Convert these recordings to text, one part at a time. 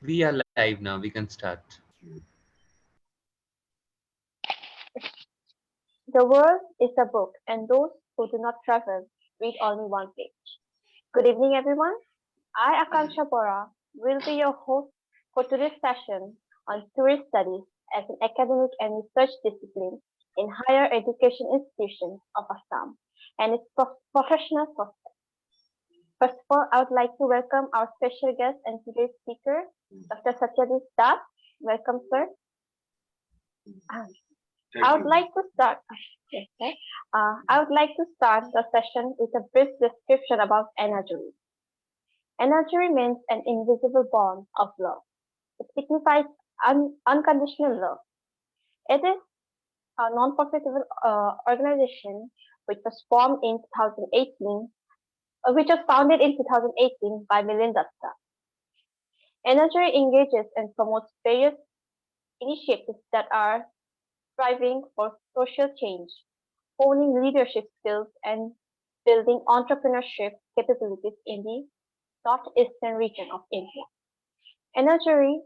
We are live now. We can start. The world is a book, and those who do not travel read only one page. Good evening, everyone. I, Akansha Bora, will be your host for today's session on tourist studies as an academic and research discipline in higher education institutions of Assam and its professional prospects. First of all, I would like to welcome our special guest and today's speaker, Dr. Satyajit Das. Welcome, sir. I would like to start. Yes, sir. I would like to start the session with a brief description about energy. Energy means an invisible bond of love. It signifies unconditional love. It is a non-profitable organization which was formed in 2018, which was founded in 2018 by Milind Datta. Energy engages and promotes various initiatives that are striving for social change, honing leadership skills, and building entrepreneurship capabilities in the northeastern region of India. Energy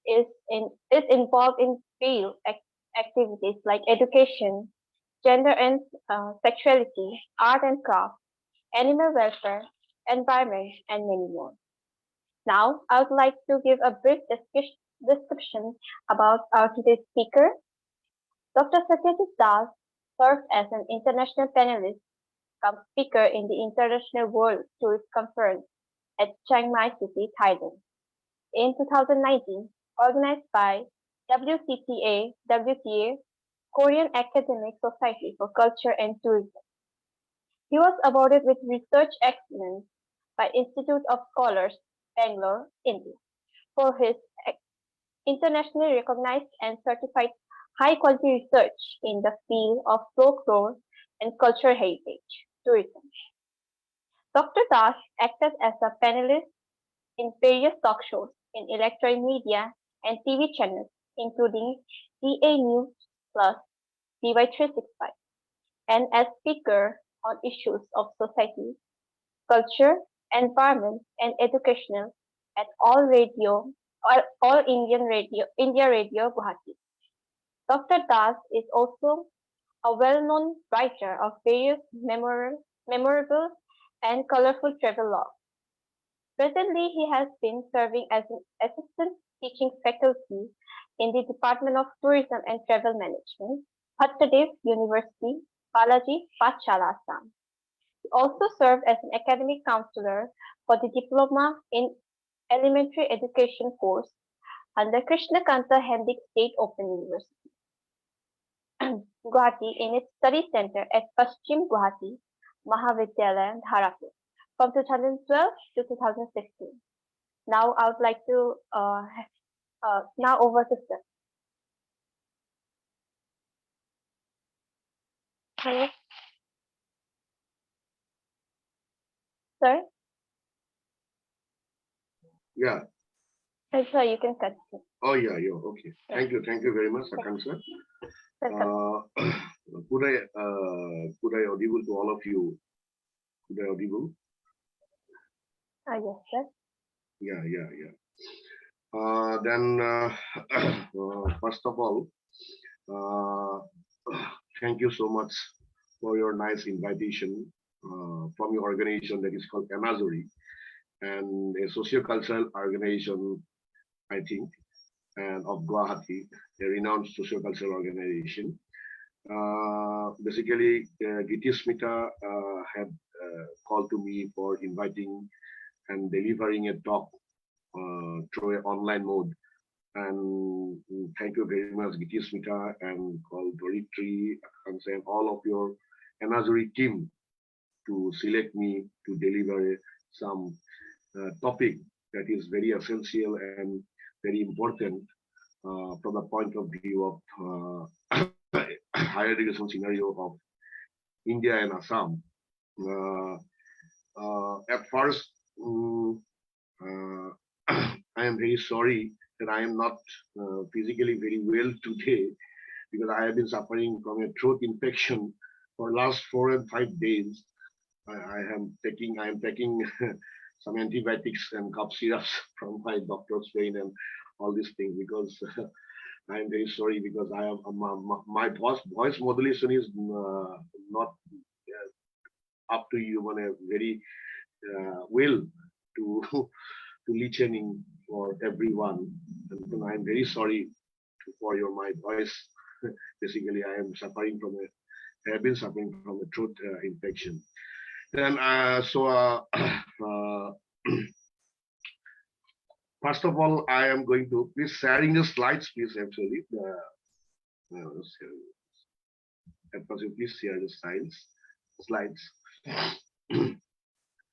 is involved in field activities like education, gender and sexuality, art and craft, animal welfare, environment, and many more. Now, I would like to give a brief description about our today's speaker. Dr. Satyajit Das served as an international panelist come speaker in the International World Tourist Conference at Chiangmai City, Thailand in 2019, organized by WCTA, Korean Academic Society for Culture and Tourism. He was awarded with Research Excellence by Institute of Scholars, Bangalore, India, for his internationally recognized and certified high-quality research in the field of folklore and cultural heritage tourism. Dr. Das acted as a panelist in various talk shows in electronic media and TV channels, including DA News Plus, DY365, and as speaker on issues of society, culture, environment, and educational at All Indian Radio, India Radio, Guwahati. Dr. Das is also a well-known writer of various memorable and colorful travel logs. Presently, he has been serving as an assistant teaching faculty in the Department of Tourism and Travel Management, Bhattadev University, Balaji, Pachala, Assam. He also served as an academic counselor for the Diploma in Elementary Education course under Krishna Kanta Hendik State Open University, Guwahati in its study center at Paschim Guwahati, Mahavidyalaya, Dharapur from 2012 to 2016. Now I would like to now over to Sir. Hello, sir. Yeah. Sir, you can continue. Oh, yeah, yeah. Okay. Thank you very much, Akansha. Could I audible to all of you? Could I audible? Yes, sir. Yeah. First of all, thank you so much for your nice invitation from your organization that is called Amazuri, and a socio-cultural organization, I think, and of Guwahati, a renowned socio-cultural organization. Basically, Giti Smita had called to me for inviting and delivering a talk through an online mode. And thank you very much, Giti Smita and call Doritri and all of your Amazuri team to select me to deliver some topic that is very essential and very important from the point of view of higher education scenario of India and Assam. At first, I am very sorry that I am not physically very well today because I have been suffering from a throat infection for last 4 and 5 days. I am taking some antibiotics and cough syrups from my doctor's vein and all these things, because I am very sorry, because I am my voice modulation is not up to you, very well to to listening for everyone, and I am very sorry for my voice. Basically, I am suffering from I have been suffering from a throat infection. Then first of all, I am going to please sharing the slides, please. Actually, please share the slides.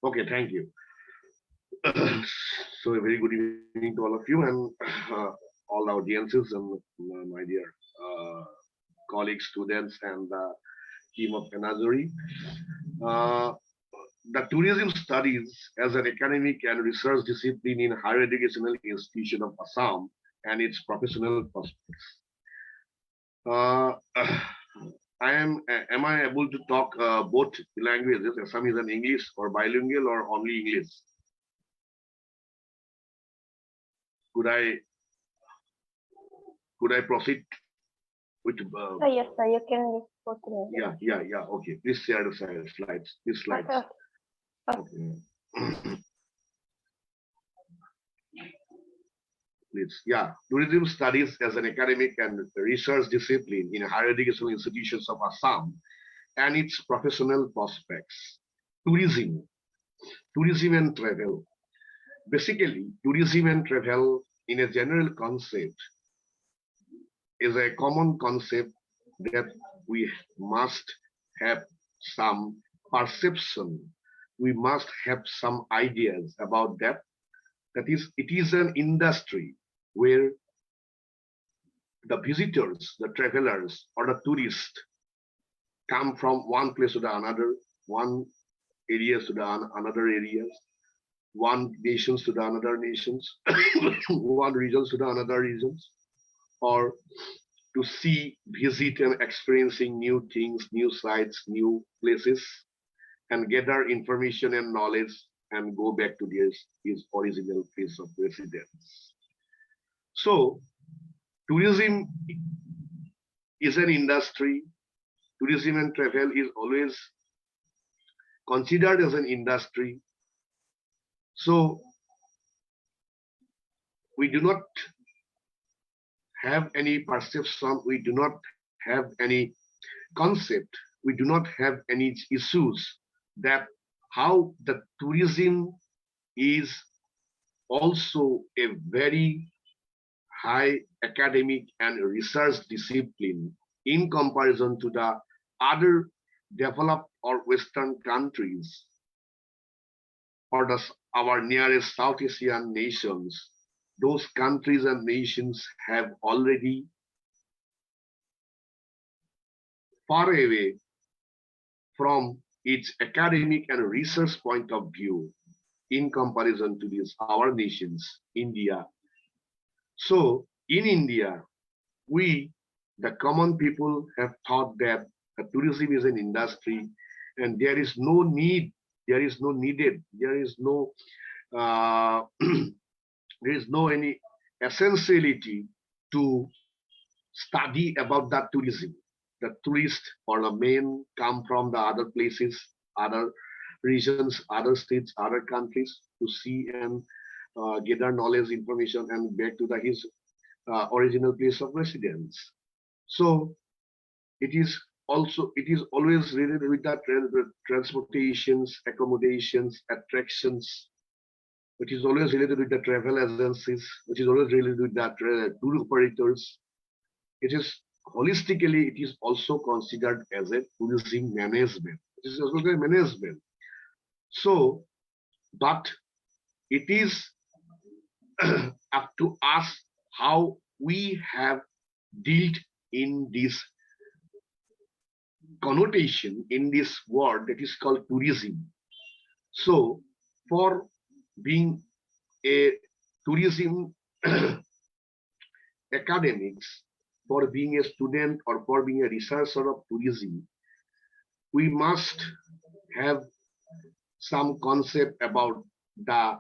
Okay, thank you. So a very good evening to all of you, and all the audiences, and my dear colleagues, students, and the team of Enazuri. The tourism studies as an academic and research discipline in higher educational institution of Assam and its professional prospects. Am I able to talk both languages, Assamese and English, or bilingual, or only English? Could I proceed with? Yes, sir. You can go to me. Yeah. Okay. Please share the slides. These slides. Okay. Please. Yeah. Tourism studies as an academic and research discipline in higher educational institutions of Assam and its professional prospects. Tourism and travel. Basically, tourism and travel in a general concept is a common concept that we must have some perception. We must have some ideas about that. That is, it is an industry where the visitors, the travelers, or the tourists come from one place to the another, one areas to the another areas, one nations to the another nations, one regions to the another regions, or to see, visit, and experiencing new things, new sites, new places, and gather information and knowledge, and go back to his original place of residence. So, tourism is an industry. Tourism and travel is always considered as an industry. So, we do not have any perception, we do not have any concept, we do not have any issues that how the tourism is also a very high academic and research discipline in comparison to the other developed or Western countries, or our nearest South Asian nations. Those countries and nations have already far away from its academic and research point of view in comparison to our nations, India. So in India, we, the common people, have thought that tourism is an industry, and there is no need, there is no needed, there is no there is no any essentiality to study about that tourism. The tourists or the men come from the other places, other regions, other states, other countries to see and gather knowledge, information, and back to his original place of residence. So it is always related with that transportations, accommodations, attractions. It is always related with the travel agencies, which is always related with the tour operators. It is holistically, it is also considered as a tourism management. It is also a management. So, but it is up to us how we have dealt in this connotation, in this word that is called tourism. So, for being a tourism academics, for being a student or for being a researcher of tourism, we must have some concept about the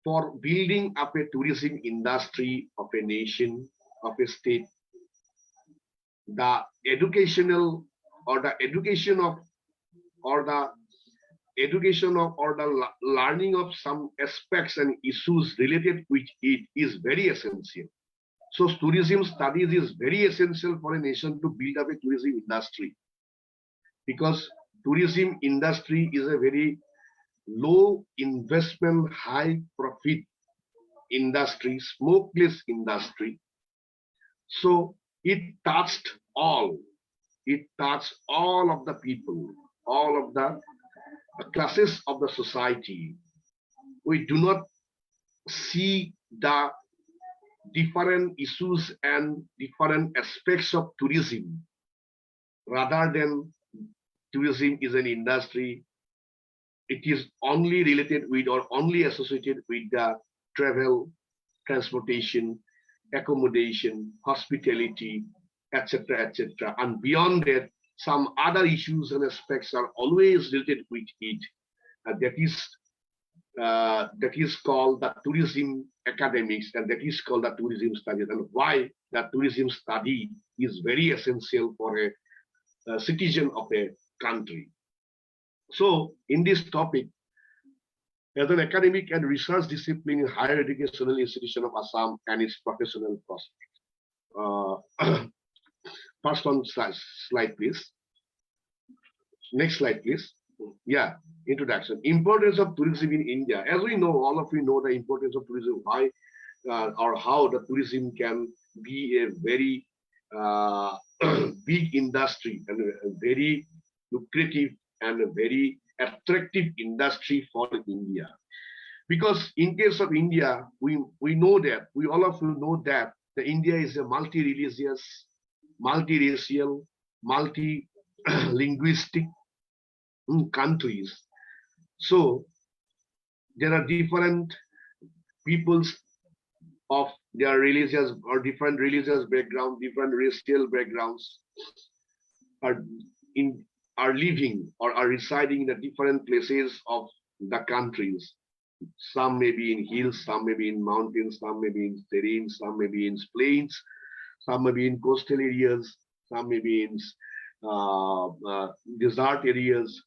for building up a tourism industry of a nation, of a state, the educational or the education of or the education of or the learning of some aspects and issues related with it is very essential. So tourism studies is very essential for a nation to build up a tourism industry, because tourism industry is a very low investment, high profit industry, smokeless industry. So it touched all. It touched all of the people, all of the classes of the society. We do not see the different issues and different aspects of tourism, rather than tourism is an industry. It is only related with or only associated with the travel, transportation, accommodation, hospitality, etc., etc. And beyond that, some other issues and aspects are always related with it. That is called the tourism academics, and that is called the tourism studies. And why the tourism study is very essential for a citizen of a country. So, in this topic, as an academic and research discipline in higher educational institution of Assam and its professional prospects. First one slide, please. Next slide, please. Yeah, introduction. Importance of tourism in India. As we know, all of you know the importance of tourism, why or how the tourism can be a very big industry and a very lucrative and a very attractive industry for India. Because in case of India, we know that, we all of you know that the India is a multi-religious, multi-racial, multi-linguistic countries. So there are different peoples of their religious or different religious background, different racial backgrounds are living or are residing in the different places of the countries. Some may be in hills, some may be in mountains, some may be in terrains, some may be in plains, some may be in coastal areas, some may be in desert areas,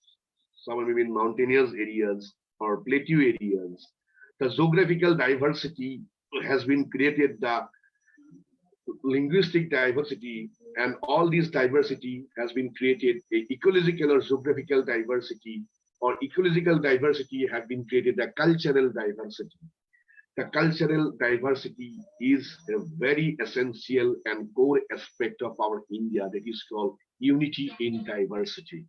some may be in mountainous areas or plateau areas. The geographical diversity has been created, the linguistic diversity, and all this diversity has been created, a ecological or geographical diversity, or ecological diversity have been created, the cultural diversity. The cultural diversity is a very essential and core aspect of our India, that is called unity in diversity.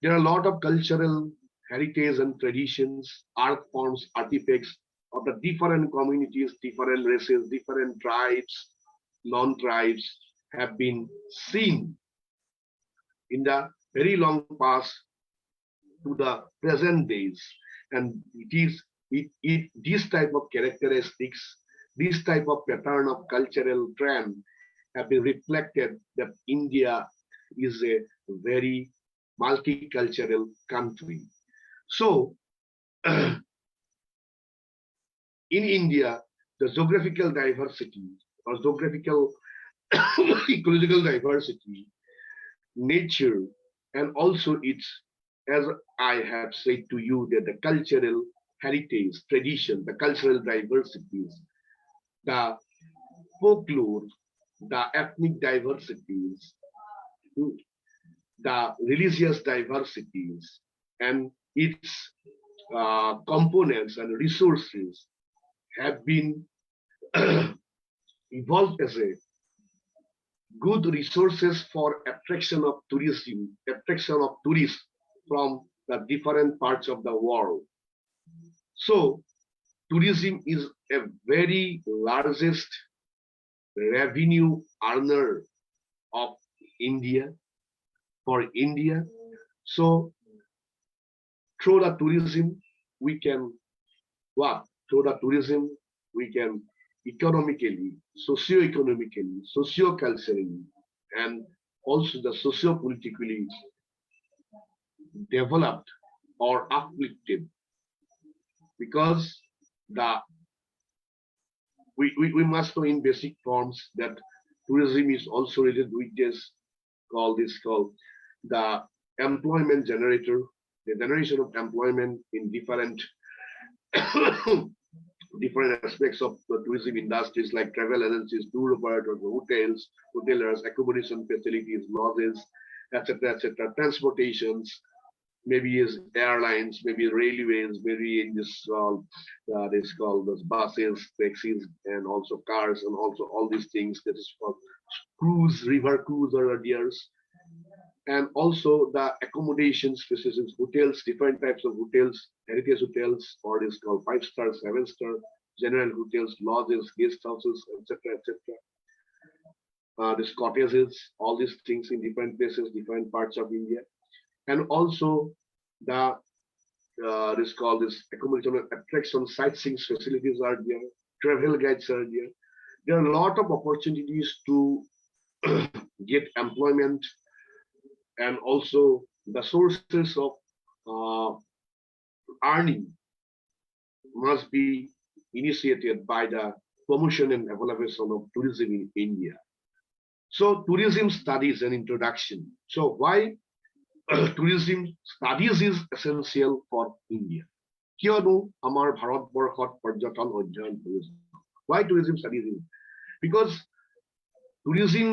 There are a lot of cultural heritage and traditions, art forms, artifacts of the different communities, different races, different tribes, non-tribes have been seen in the very long past to the present days, and this type of characteristics, this type of pattern of cultural trend have been reflected that India is a very multicultural country. So in India, the geographical diversity or geographical ecological diversity, nature, and also its, as I have said to you, that the cultural heritage, tradition, the cultural diversities, the folklore, the ethnic diversities, the religious diversities, and its components and resources have been evolved as a good resources for attraction of tourism, attraction of tourists from the different parts of the world. So tourism is a very largest revenue earner of India, for India. So through the tourism, we can what? Through the tourism, we can economically, socio-economically, socio-culturally, and also the socio-politically developed or uplifted because the we must know in basic forms that tourism is also related with this called the employment generator, the generation of employment in different different aspects of the tourism industries like travel agencies, tour operators, hotels, hoteliers, accommodation facilities, lodges, etc., etc., transportations, maybe is airlines, maybe railways, maybe in this called those buses, taxis, and also cars, and also all these things that is for cruise, river cruise are theirs, and also the accommodations facilities, hotels, different types of hotels, heritage hotels, or is called 5-star, 7-star, general hotels, lodges, guest houses, etc., etc. These cottages, all these things in different places, different parts of India, and also the this accommodation attraction sightseeing facilities are there, travel guides are there. There are a lot of opportunities to get employment, and also the sources of uh, earning must be initiated by the promotion and evaluation of tourism in India. So tourism studies and introduction. So why tourism studies is essential for India? কিয়নো আমাৰ ভাৰতবৰ্ষত পৰ্যটন অধ্যয়ন tourism. Why tourism studies is? Because tourism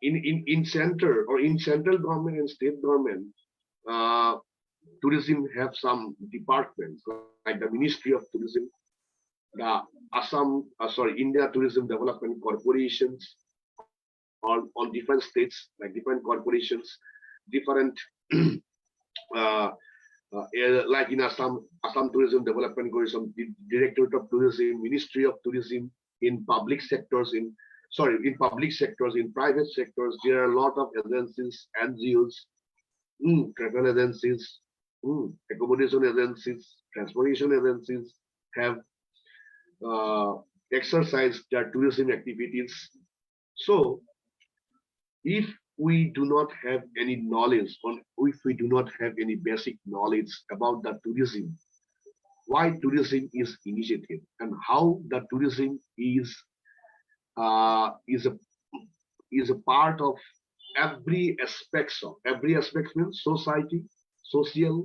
in center or in central government and state government, tourism have some departments like the Ministry of Tourism, the India Tourism Development Corporations, on different states, like different corporations, different like in Assam Tourism Development Corporation, Directorate of Tourism, Ministry of Tourism, in public sectors, in private sectors, there are a lot of agencies, NGOs, travel agencies, accommodation agencies, transportation agencies have exercised their tourism activities. So if we do not have any knowledge if we do not have any basic knowledge about the tourism, why tourism is initiated and how the tourism is a part of every aspect means society, social,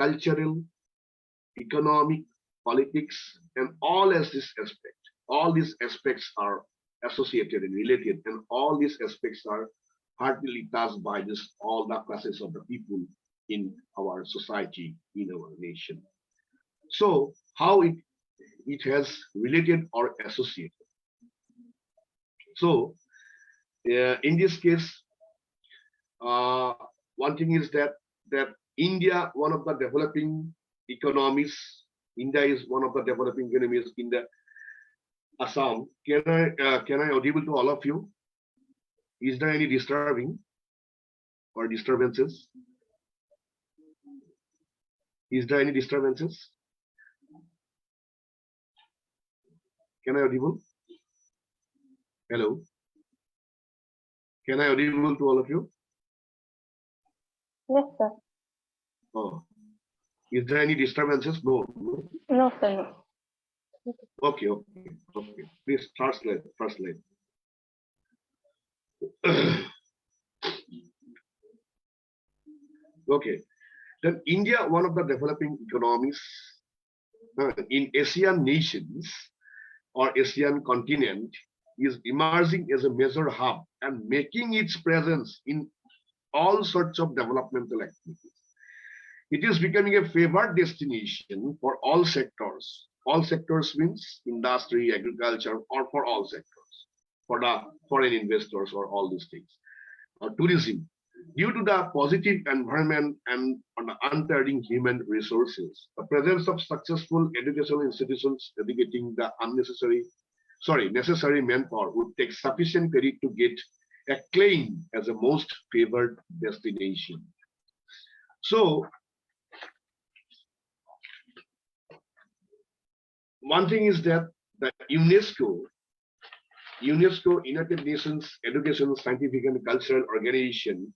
cultural, economic, politics, and all these aspects are associated and related, and all these aspects are hardly touched by all the classes of the people in our society, in our nation. So how it has related or associated. So in this case, one thing is that India, one of the developing economies, India is one of the developing economies in the Assam. Can I audible to all of you? Is there any disturbing or disturbances? Is there any disturbances? Can I audible? Hello? Can I audible to all of you? Yes, sir. Oh. Is there any disturbances? No. No, sir, no. Okay. Please translate. Okay. Then India, one of the developing economies in Asian nations or Asian continent, is emerging as a major hub and making its presence in all sorts of developmental activities. It is becoming a favored destination for all sectors. All sectors means industry, agriculture, or for all sectors, for the foreign investors or all these things. Tourism, due to the positive environment and the untiring human resources, the presence of successful educational institutions educating the necessary manpower would take sufficient credit to get acclaimed as a most favored destination. So one thing is that the UNESCO, United Nations Educational, Scientific and Cultural Organization,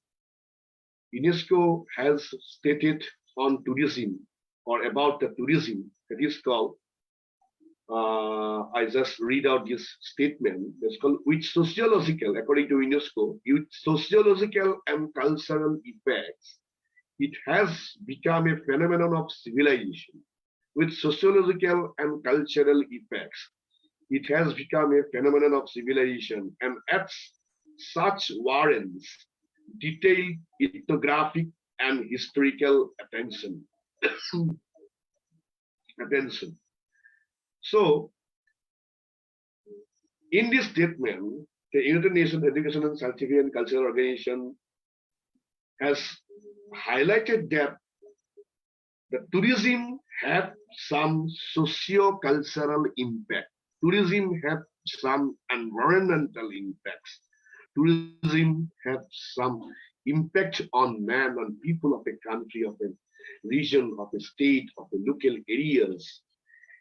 UNESCO has stated on tourism or about the tourism It is called, I just read out this statement. It's called, with sociological, according to UNESCO, with sociological and cultural effects, it has become a phenomenon of civilization. With sociological and cultural effects, it has become a phenomenon of civilization, and as such warrants detailed ethnographic and historical attention. attention. So, in this statement, the United Nations Education and Scientific and Cultural Organization has highlighted that the tourism have some socio-cultural impact. Tourism have some environmental impacts. Tourism have some impact on man, on people of a country, of a region, of a state, of the local areas.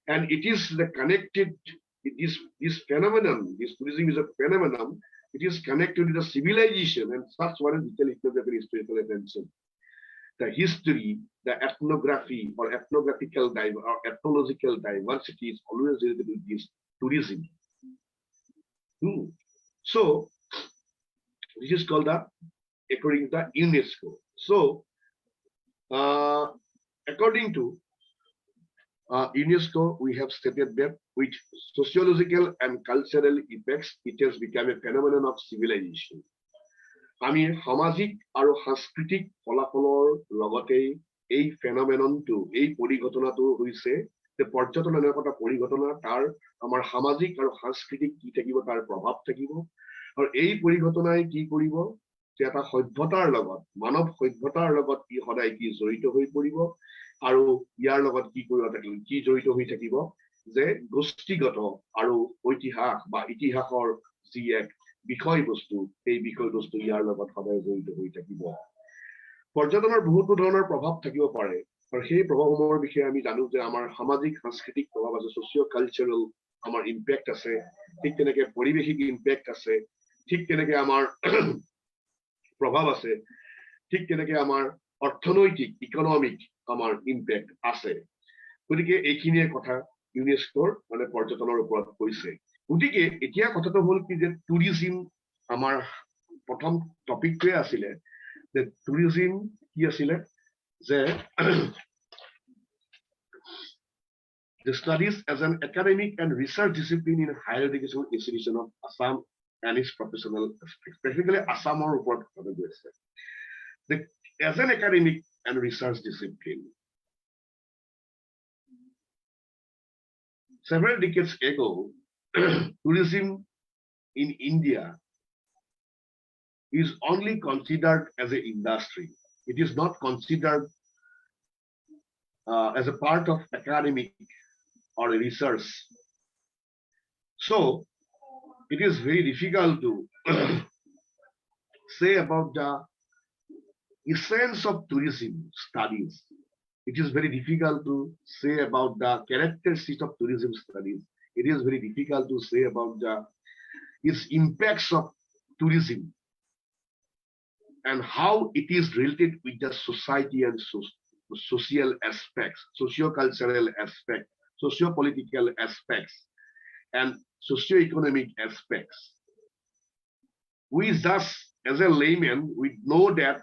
And it is the connected, this phenomenon, this tourism is a phenomenon, it is connected to the civilization, and such one is detailed ethnography, historical attention. The history, the ethnography or ethnographical or ethnological diversity is always related to this tourism. So this is called the, according to the UNESCO. So according to UNESCO, we have stated that with sociological and cultural effects, it has become a phenomenon of civilization. আমি সামাজিক আৰু সাংস্কৃতিক ফলাফলৰ লগতে এই ফেনোমেননটো, এই পৰিঘটনাটো হৈছে যে পৰ্যটন এনেকুৱা এটা পৰিঘটনা, তাৰ আমাৰ সামাজিক আৰু সাংস্কৃতিক কি থাকিব, তাৰ প্ৰভাৱ থাকিব। আৰু এই পৰিঘটনাই কি কৰিব, যে এটা সভ্যতাৰ লগত, মানৱ সভ্যতাৰ লগত ই সদায় কি জড়িত হৈ পৰিব, আৰু ইয়াৰ লগত কি কৰিব থাকিব, কি জড়িত হৈ থাকিব, যে গোষ্ঠীগত আৰু ঐতিহাস বা ইতিহাসৰ যি এক বিষয়বস্তু, এই বিষয়বস্তু ইয়াৰ লগত সদায় জড়িত হৈ থাকিব। পৰ্যটনৰ বহুতো ধৰণৰ প্ৰভাৱ থাকিব পাৰে, আৰু সেই প্ৰভাৱসমূহৰ বিষয়ে আমি জানো যে আমাৰ সামাজিক সাংস্কৃতিক প্ৰভাৱ আছে, ছচিঅ' কালচাৰেল আমাৰ ইম্পেক্ট আছে, ঠিক তেনেকে পৰিৱেশিক ইম্পেক্ট আছে, ঠিক তেনেকে আমাৰ প্ৰভাৱ আছে, ঠিক তেনেকে আমাৰ অৰ্থনৈতিক ইকনমিক আমাৰ ইম্পেক্ট আছে। গতিকে এইখিনিয়ে কথা ইউনেস্কোৰ মানে পৰ্যটনৰ ওপৰত কৈছে। গতিকে এতিয়া কথাটো হ'ল কি, যে টুৰিজিম আমাৰ প্ৰথম টপিকটোৱে আছিলে, যে টুৰিজিম কি আছিলে, যে the studies as an academic and research discipline in higher education institution of Assam and its professional aspects. Specifically, Assamor report as an academic and research discipline. Several decades ago, tourism in India is only considered as an industry. It is not considered as a part of academic or research. So it is very difficult to say about the essence of tourism studies. It is very difficult to say about the characteristics of tourism studies. It is very difficult to say about its impacts of tourism and how it is related with the society and social aspects, socio-cultural aspects, socio-political aspects, and socio-economic aspects. We thus, as a layman, we know that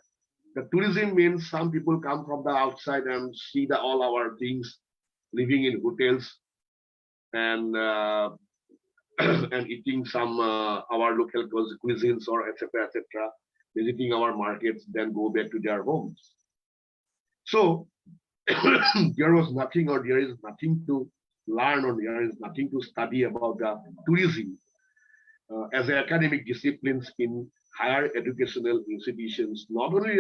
the tourism means some people come from the outside and see all our things, living in hotels and and eating some our local cuisines or etc., visiting our markets, then go back to their homes. So there was nothing, or there is nothing to learn, or there is nothing to study about the tourism as academic disciplines in higher educational institutions, not only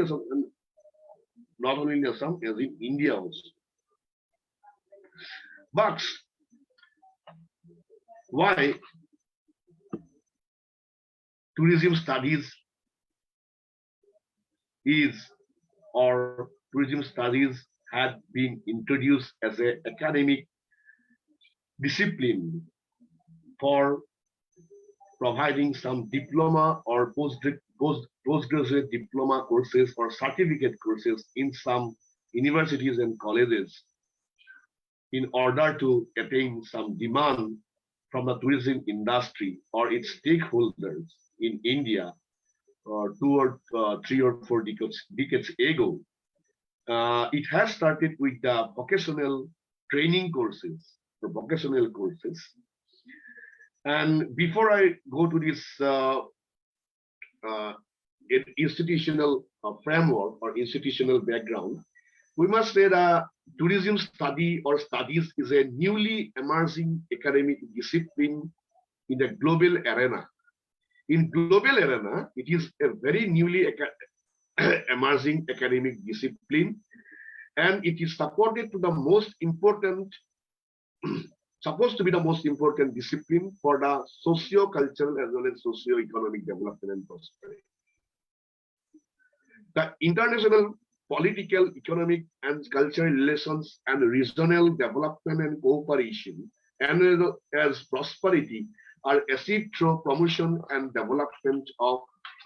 in Assam, as in India also. But why tourism studies tourism studies had been introduced as an academic discipline for providing some diploma or postgraduate diploma courses or certificate courses in some universities and colleges. in order to attain some demand from the tourism industry or its stakeholders in India 3 or 4 decades ago. It has started with the vocational training courses, the vocational courses. And before I go to this uh, institutional framework or institutional background, we must say that tourism study or studies is a newly emerging academic discipline in the global arena. In global arena, it is a very newly emerging academic discipline, and it is supported to the most important, supposed to be the most important discipline for the socio-cultural as well as socio-economic development and prosperity. The international political, economic, and cultural relations and regional development and cooperation, and as prosperity, are achieved through promotion and development of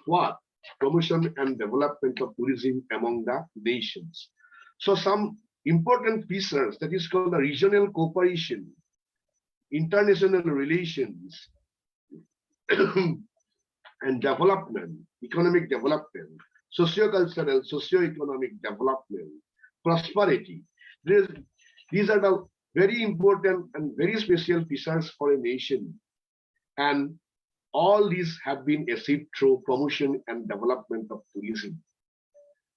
what? Promotion and development of tourism among the nations. So some important features that is called the regional cooperation, international relations, and development, economic development, socio-cultural, socio-economic development, prosperity. These are the very important and very special features for a nation. And all these have been achieved through promotion and development of tourism.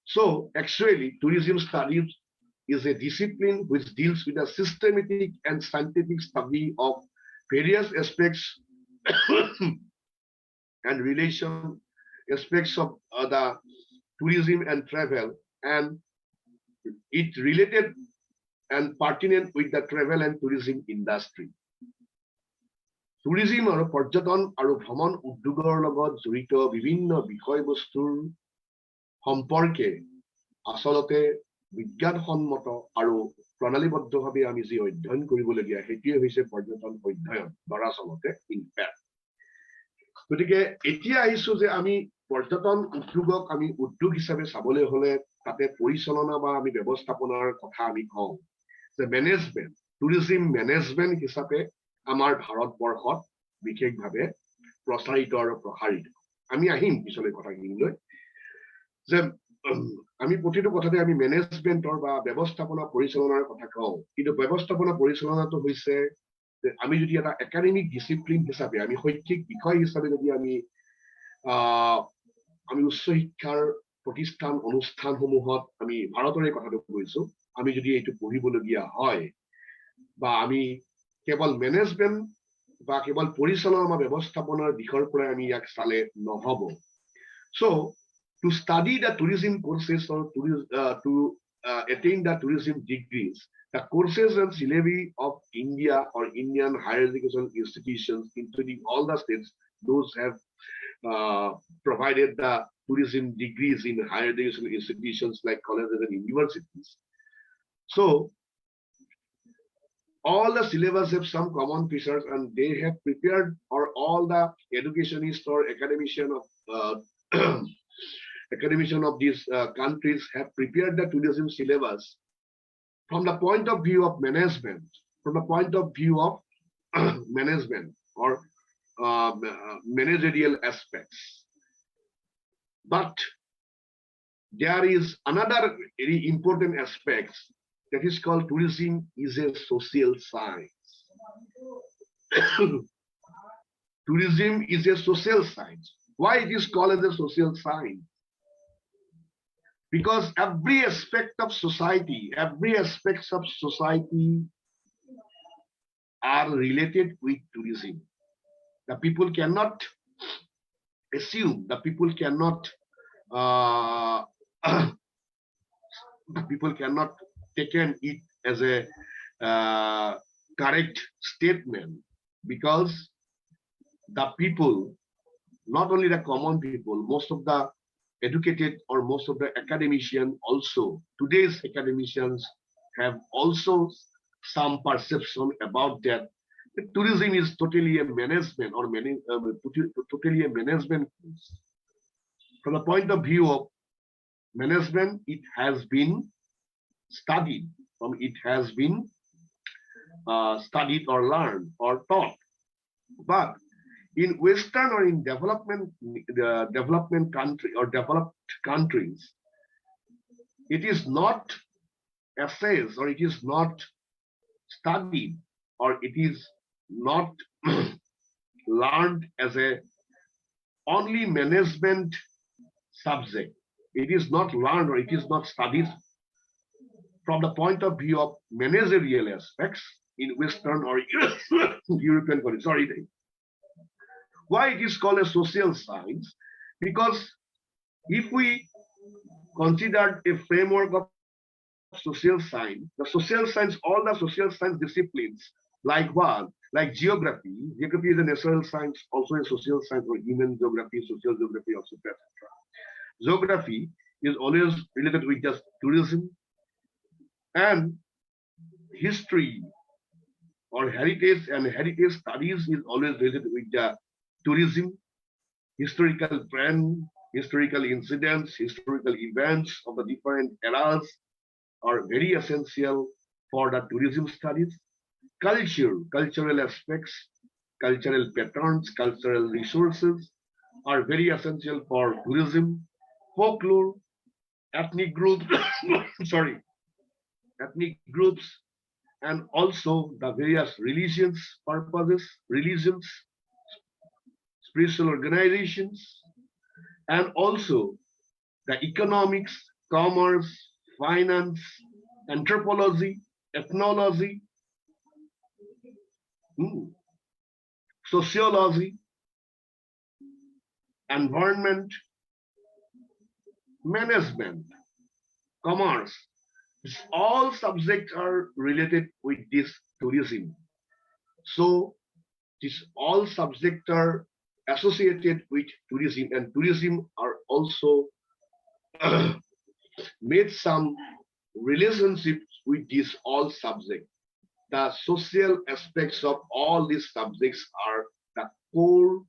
So actually, tourism studies is a discipline which deals with a systematic and scientific study of various aspects and relation aspects of the tourism and travel, and it related and pertinent with the travel and tourism industry. Tourism আৰু পৰ্যটন আৰু ভ্ৰমণ উদ্যোগৰ লগত জড়িত বিভিন্ন বিষয়বস্তুৰ সম্পৰ্কে আচলতে বিজ্ঞানসন্মত আৰু প্ৰণালীবদ্ধভাৱে আমি যি অধ্যয়ন কৰিবলগীয়া সেইটোৱে হৈছে পৰ্যটন অধ্যয়ন দৰাচলতে ইনফেক্ট। গতিকে এতিয়া আহিছো যে আমি পৰ্যটন উদ্যোগক আমি উদ্যোগ হিচাপে চাবলৈ হলে তাতে পৰিচালনা বা আমি ব্যৱস্থাপনাৰ কথা আমি কওঁ যে মেনেজমেণ্ট, টুৰিজিম মেনেজমেণ্ট হিচাপে আমাৰ ভাৰতবৰ্ষত বিশেষভাৱে প্ৰচাৰিত আৰু প্ৰসাৰিত। আমি আহিম পিছলৈ কথাখিনিলৈ যে আমি প্ৰতিটো কথাতে আমি মেনেজমেণ্টৰ বা ব্যৱস্থাপনা পৰিচালনাৰ কথা কওঁ, কিন্তু ব্যৱস্থাপনা পৰিচালনাটো হৈছে আমি যদি এটা একাডেমিক ডিচিপ্লিন হিচাপে আমি শৈক্ষিক বিষয় হিচাপে যদি আমি উচ্চ শিক্ষাৰ প্ৰতিষ্ঠান অনুষ্ঠানসমূহত আমি ভাৰতৰে কথাটো কৈছো, আমি যদি এইটো পঢ়িবলগীয়া হয় বা আমি কেৱল মেনেজমেণ্ট বা কেৱল পৰিচালনা ব্যৱস্থাপনাৰ দিশৰ পৰা আমি ইয়াক চালে নহব। So to study the tourism courses or to attain the tourism degrees, the courses and syllabi of India or Indian higher education institutions, including all the states, those have provided the tourism degrees in higher education institutions like colleges and universities. So all the syllabus have some common features, and they have prepared, or all the educationists or academician of these countries have prepared the tourism syllabus from the point of view of management, management or managerial aspects. But there is another very important aspect that is called tourism is a social science. Tourism is a social science. Why it is called as a social science? Because every aspect of society are related with tourism. The people cannot assume, the people cannot taken it as a correct statement, because the people, not only the common people, most of the educated or most of the academicians also, today's academicians have also some perception about that. Tourism is totally a management or totally a management. From the point of view of management, it has been studied, it has been studied or learned or taught. But in Western or in development country or developed countries, it is not assessed or it is not studied or it is not learned as a only management subject. It is not learned or it is not studied from the point of view of managerial aspects in Western or European countries. Sorry. Why it is called a social science? Because if we consider a framework of social science, the social science, all the social science disciplines, like what? Like geography. Geography is a natural science, also a social science, or human geography, social geography, etc. Geography is always related with just tourism, and history or heritage and heritage studies is always related with the tourism, historical trend, historical incidents, historical events of the different eras are very essential for the tourism studies. Culture, cultural aspects, cultural patterns, cultural resources are very essential for tourism. Folklore, ethnic groups, sorry, ethnic groups, and also the various religions, purposes, religions, spiritual organizations, and also the economics, commerce, finance, anthropology, ethnology, sociology, environment, management, commerce. All subjects are related with this tourism. So these all subjects are associated with tourism, and tourism are also made some relationships with these all subjects. The social aspects of all these subjects are the core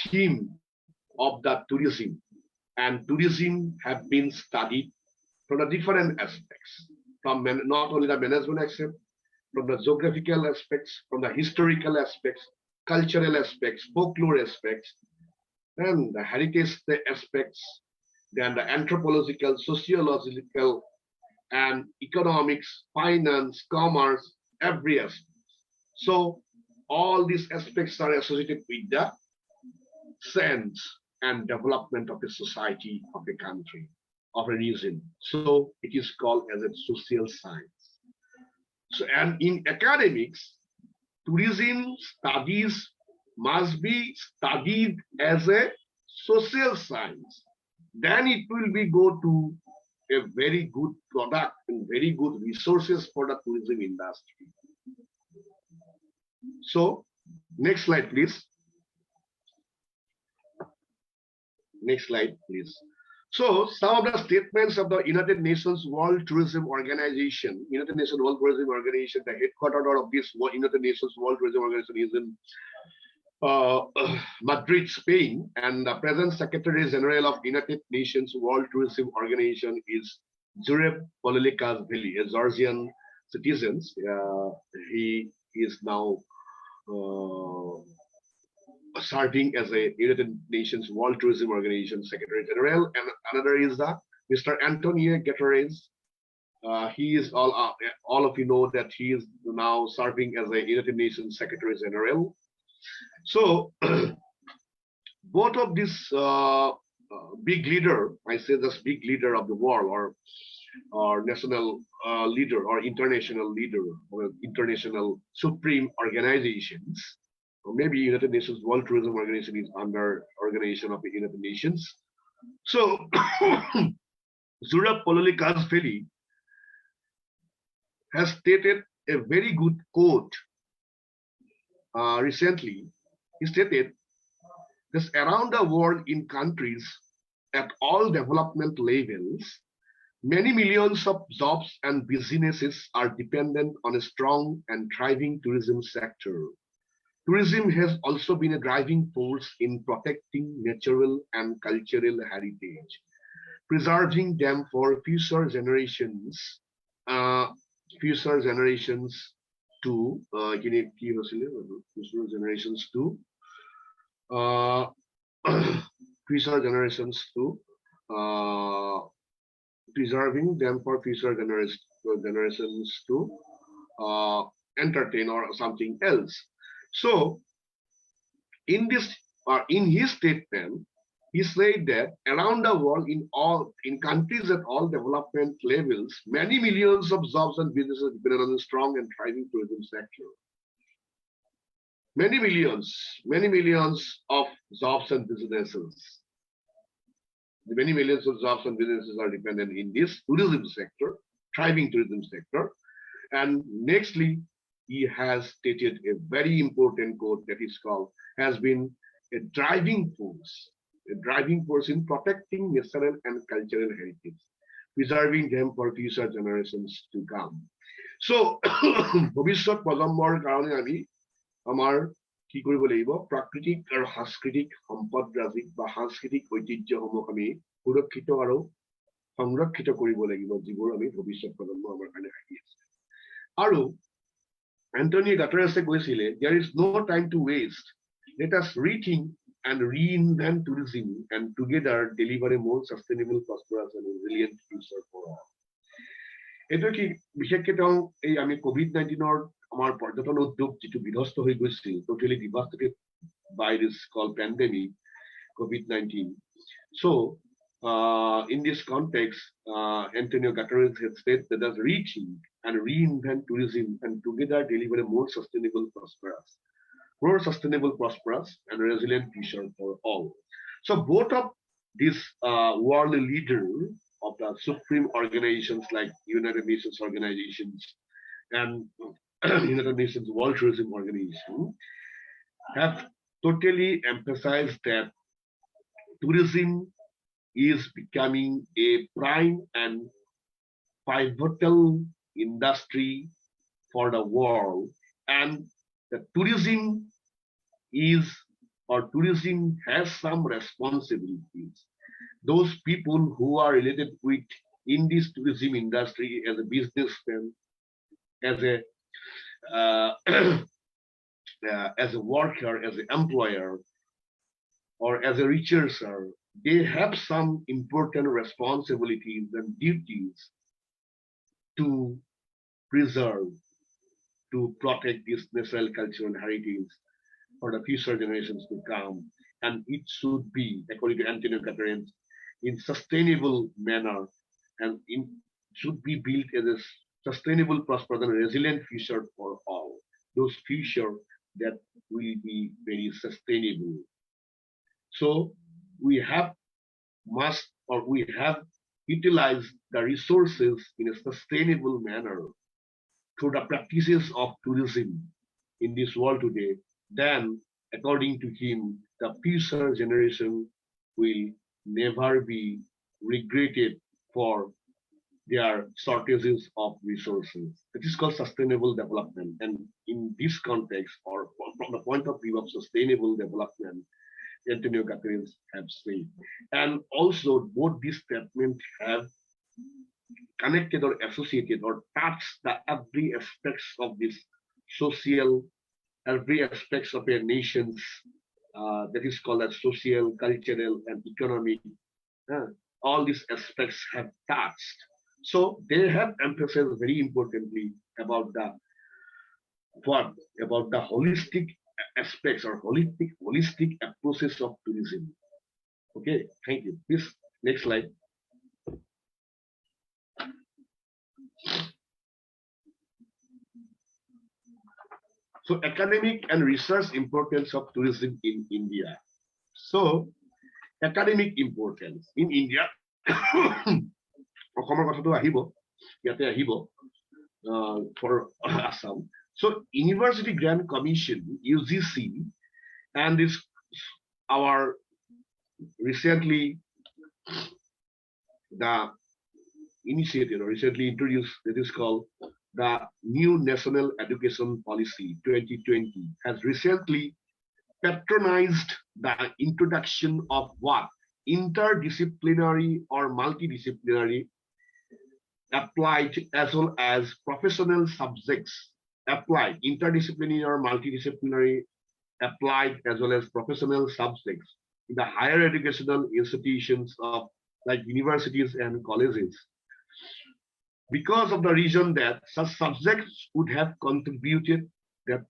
theme of the tourism, and tourism have been studied from the different aspects, from not only the management aspect, from the geographical aspects, from the historical aspects, cultural aspects, folklore aspects, and the heritage aspects, then the anthropological, sociological, and economics, finance, commerce, every aspect. So all these aspects are associated with the sense and development of a society, of a country, of a region. So it is called as a social science. So, and in academics, tourism studies must be studied as a social science. Then it will be go to a very good product and very good resources for the tourism industry. So, next slide, please. Next slide, please. So, some of the statements of the United Nations World Tourism Organization, United Nations World Tourism Organization, the headquarters of this United Nations World Tourism Organization is in Madrid, Spain, and the present Secretary General of United Nations World Tourism Organization is Jureb Pollikashvili, a Georgian citizen. He is now serving as a United Nations World Tourism Organization Secretary General, and another is the Mr. Antonio Guterres. He is all of you know that he is now serving as a United Nations Secretary General. So both of these big leader, I say this big leader of the world, or national leader, or international leader, or international supreme organizations, or maybe United Nations World Tourism Organization is under organization of the United Nations. So Zurab Pollikashvili has stated a very good quote recently. He stated this: around the world in countries at all development levels, many millions of jobs and businesses are dependent on a strong and thriving tourism sector. Tourism has also been a driving force in protecting natural and cultural heritage, preserving them for future generations to future generations to uh, future generations to uh, preserving them for future generations to uh, entertain or something else. So in his statement, he said that around the world, in countries at all development levels, many millions of jobs and businesses depend on a strong and thriving tourism sector. Many millions of jobs and businesses. Many millions of jobs and businesses are dependent in this tourism sector, thriving tourism sector. And nextly, he has stated a very important quote that is called, has been a driving force in protecting national and cultural heritage, preserving them for future generations to come. So, ভবিষ্যৎ প্ৰজন্মৰ কাৰণে আমি আমাৰ কি কৰিব লাগিব, প্ৰাকৃতিক আৰু সাংস্কৃতিক সম্পদৰাজিক বা সাংস্কৃতিক ঐতিহ্যসমূহ আমি সুৰক্ষিত আৰু সংৰক্ষিত কৰিব লাগিব, যিবোৰ আমি ভৱিষ্যৎ প্ৰজন্ম আমাৰ কাৰণে আহি আছে। আৰু Antonio Guterres কৈছিলে, there is no time to waste. Let us rethink and reinvent tourism and together deliver a more sustainable, prosperous and resilient future for all. এইটো কি বিশেষকৈ তেওঁ এই আমি COVID-19 আমাৰ পৰ্যটন উদ্যোগ যিটো বিধ্বস্ত হৈ গৈছিল, totally devastated by this called pandemic, COVID-19. So in this context, Antonio Guterres has said that let's rethink and reinvent tourism and together deliver a more sustainable, prosperous and resilient future for all. So both of these world leaders of the supreme organizations like United Nations organizations and United Nations World Tourism Organization have totally emphasized that tourism is becoming a prime and pivotal industry for the world, and the tourism has some responsibilities. Those people who are related with in this tourism industry as a businessman, as a as a worker, as an employer, or as a researcher, they have some important responsibilities and duties to preserve, to protect this national cultural heritage for the future generations to come. And it should be, according to Antonio Guterres, in sustainable manner, and should be built as a sustainable, prosperous, and resilient future for all. Those future that will be very sustainable. So we have utilized the resources in a sustainable manner through the practices of tourism in this world today. Then, according to him, the future generation will never be regretted for their shortages of resources. It is called sustainable development. And in this context, or from the point of view of sustainable development, Antonio Guterres have said. And also both these statements have connected or associated or touched the every aspects of this social, every aspects of a nation's that is called as social, cultural, and economic. All these aspects have touched. So they have emphasized very importantly about the holistic aspects or holistic approaches of tourism. Okay, thank you. Please, next slide. So academic and research importance of tourism in India. So academic importance in India. অসমৰ কথাটো আহিব, ইয়াতে আহিব for Assam. So University Grant Commission, UGC, and this our recently the initiative or recently introduced that is called the New National Education Policy 2020 has recently patronized the introduction of what? Interdisciplinary or multidisciplinary applied as well as professional subjects applied, interdisciplinary or multidisciplinary, applied as well as professional subjects in the higher educational institutions of like universities and colleges. Because of the reason that such subjects would have contributed that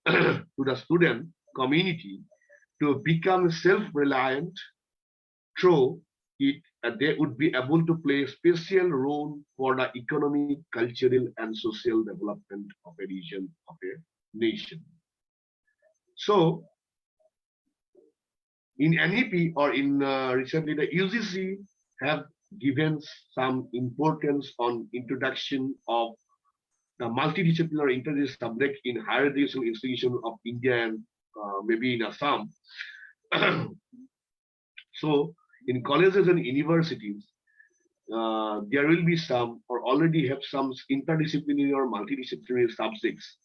to the student community to become self-reliant through it, they would be able to play a special role for the economic, cultural, and social development of a region, of a nation. So, in NEP or in recently the UGC have given some importance on introduction of the multidisciplinary interdisciplinary subject in higher education institution of India and maybe in Assam. So in colleges and universities, there will be some or already have some interdisciplinary or multidisciplinary subjects.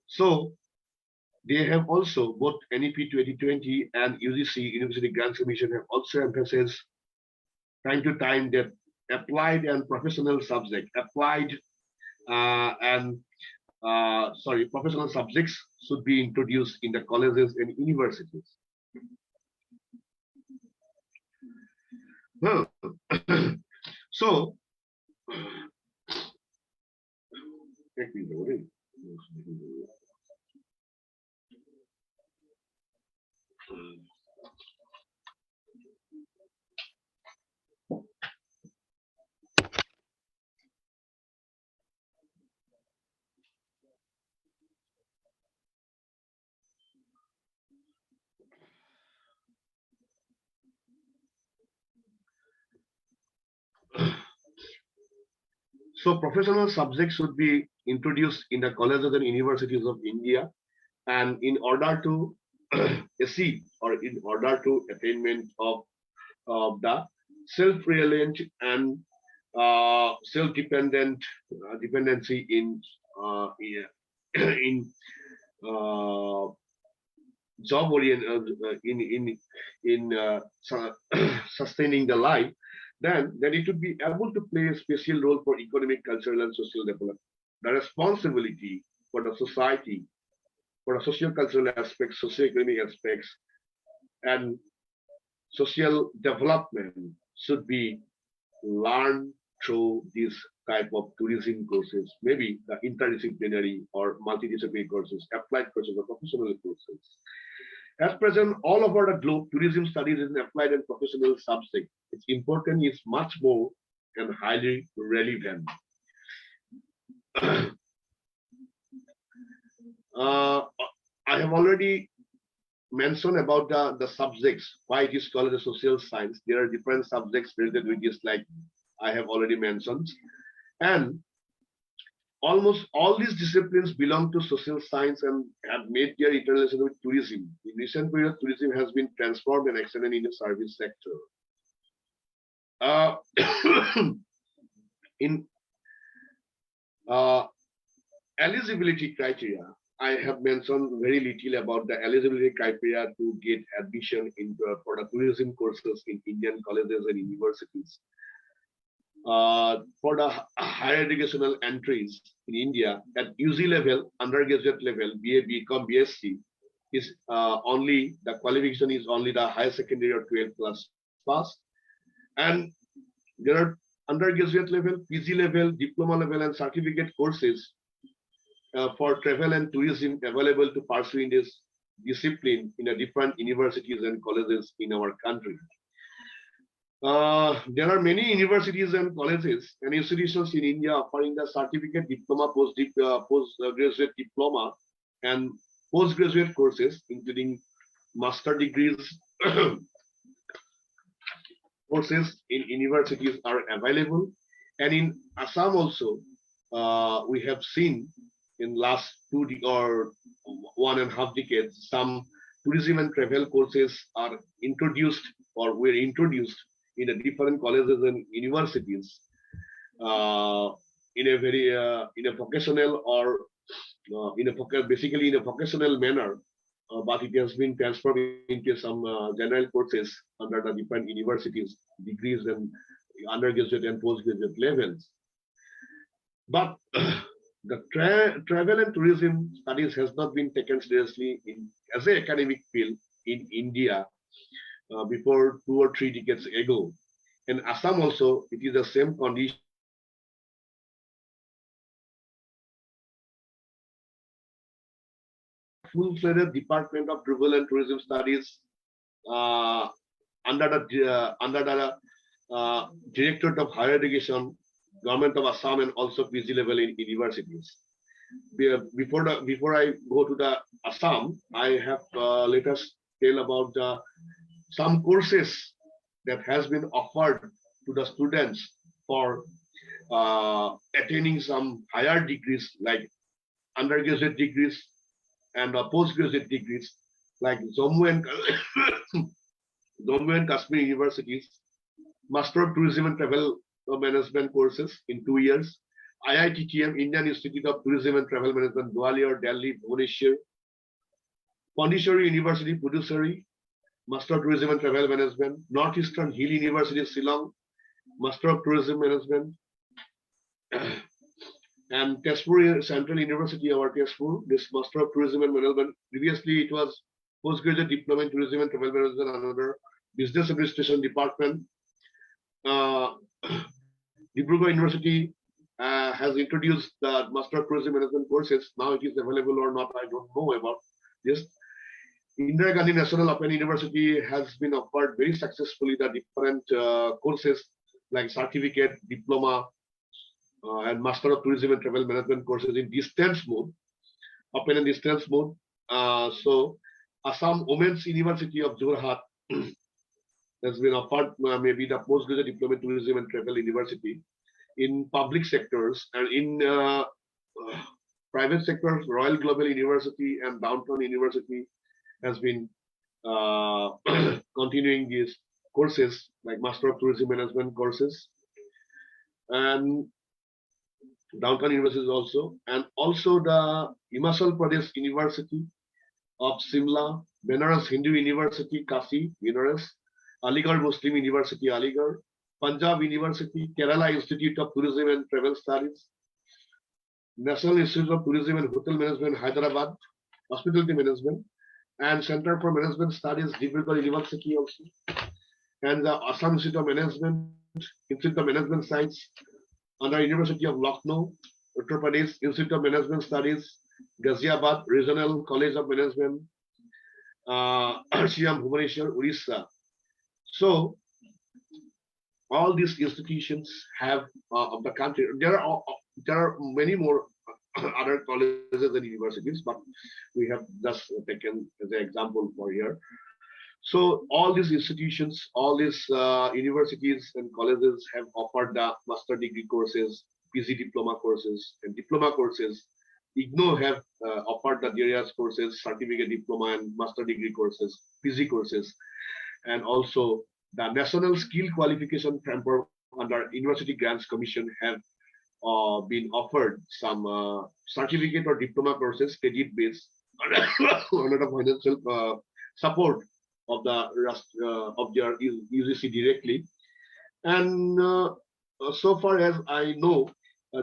So they have also, both NEP 2020 and UGC, University Grants Commission, have also emphasized time to time that applied and professional subject, professional subjects should be introduced in the colleges and universities. So, so professional subjects should be introduced in the colleges and universities of India, and in order to achieve or in order to attainment of the self-reliant and self-dependent dependency in in job oriented sustaining the life, then it would be able to play a special role for economic, cultural, and social development. The responsibility for the society, for the socio-cultural aspects, socio-economic aspects, and social development should be learned through this type of tourism courses, maybe the interdisciplinary or multidisciplinary courses, applied courses, or professional courses. At present, all over the globe, tourism studies is an applied and professional subject. Its importance is much more and highly relevant. I have already mentioned about the subjects, why it is called a social science. There are different subjects related with this, like I have already mentioned. And almost all these disciplines belong to social science and have made their interrelation with tourism. In recent period, tourism has been transformed and extended in the service sector. In eligibility criteria, I have mentioned very little about the eligibility criteria to get admission into for the tourism courses in Indian colleges and universities. For the higher educational entries in India at UG level, undergraduate level, BA, BCom, BSc is only the qualification is only the higher secondary or 12 plus pass, and there are undergraduate level, PG level, diploma level, and certificate courses for travel and tourism available to pursue in this discipline in the different universities and colleges in our country. There are many universities and colleges and institutions in India offering the certificate, diploma, postgraduate diploma, and postgraduate courses, including master degrees. Courses in universities are available, and in Assam also, we have seen in last 1.5 decades, some tourism and travel courses are introduced or were introduced in the different colleges and universities in a very in a vocational or basically in a vocational manner, but it has been transformed into some general courses under the different universities, degrees, and undergraduate and postgraduate levels. But The travel and tourism studies has not been taken seriously as an academic field in India before 2 or 3 decades ago. In Assam also, it is the same condition. Full-fledged Department of Travel and Tourism Studies uh, under the Directorate of Higher Education, Government of Assam, and also PG level in universities. Before I go to the Assam, I have let us tell about some courses that has been offered to the students for attaining some higher degrees like undergraduate degrees and postgraduate degrees like Jammu and Kashmir universities, Master of Tourism and Travel Management courses in 2 years, IITTM, Indian Institute of Tourism and Travel Management, Gwalior, Delhi, Bhubaneswar, Pondicherry University, Puducherry, Master of Tourism and Travel Management, Northeastern Hill University, Shillong, Master of Tourism Management, and Tezpur Central University, our Tezpur, this Master of Tourism and Management. Previously, it was Postgraduate Diploma in Tourism and Travel Management, another Business Administration Department. Dibrugarh University has introduced the Master of Tourism Management courses. Now it is available or not, I don't know about this. Indira Gandhi National Open University has been offered very successfully the different courses like certificate, diploma, and Master of Tourism and Travel Management courses in distance mode, open and distance mode. So Assam Women's University of Jorhat has been offered maybe the postgraduate diploma in tourism and travel university in public sectors, and in private sectors, Royal Global University and Downtown University has been continuing these courses like Master of Tourism Management courses, and Downtown University also, and also the Himachal Pradesh University of Simla, Benares Hindu University, Kashi, Benares, Aligarh Muslim University, Aligarh, Punjab University, Kerala Institute of Tourism and Travel Studies, National Institute of Tourism and Hotel Management, Hyderabad, Hospitality Management, and Center for Management Studies, Dibrugarh University also, and the Assam Institute of Management, Institute of Management Science, under University of Lucknow, Uttar Pradesh, Institute of Management Studies, Ghaziabad Regional College of Management, Siam Bhubaneswar, Orissa. So all these institutions have of the country. There are many more other colleges and universities, but we have just taken as an example for here. So all these institutions, all these universities and colleges have offered the master degree courses, PG diploma courses, and diploma courses. IGNO have offered the various courses, certificate diploma and master degree courses, PG courses, and also the National Skill Qualification Framework under University Grants Commission have been offered some certificate or diploma courses, credit based under the financial support of their UGC directly. And so far as I know,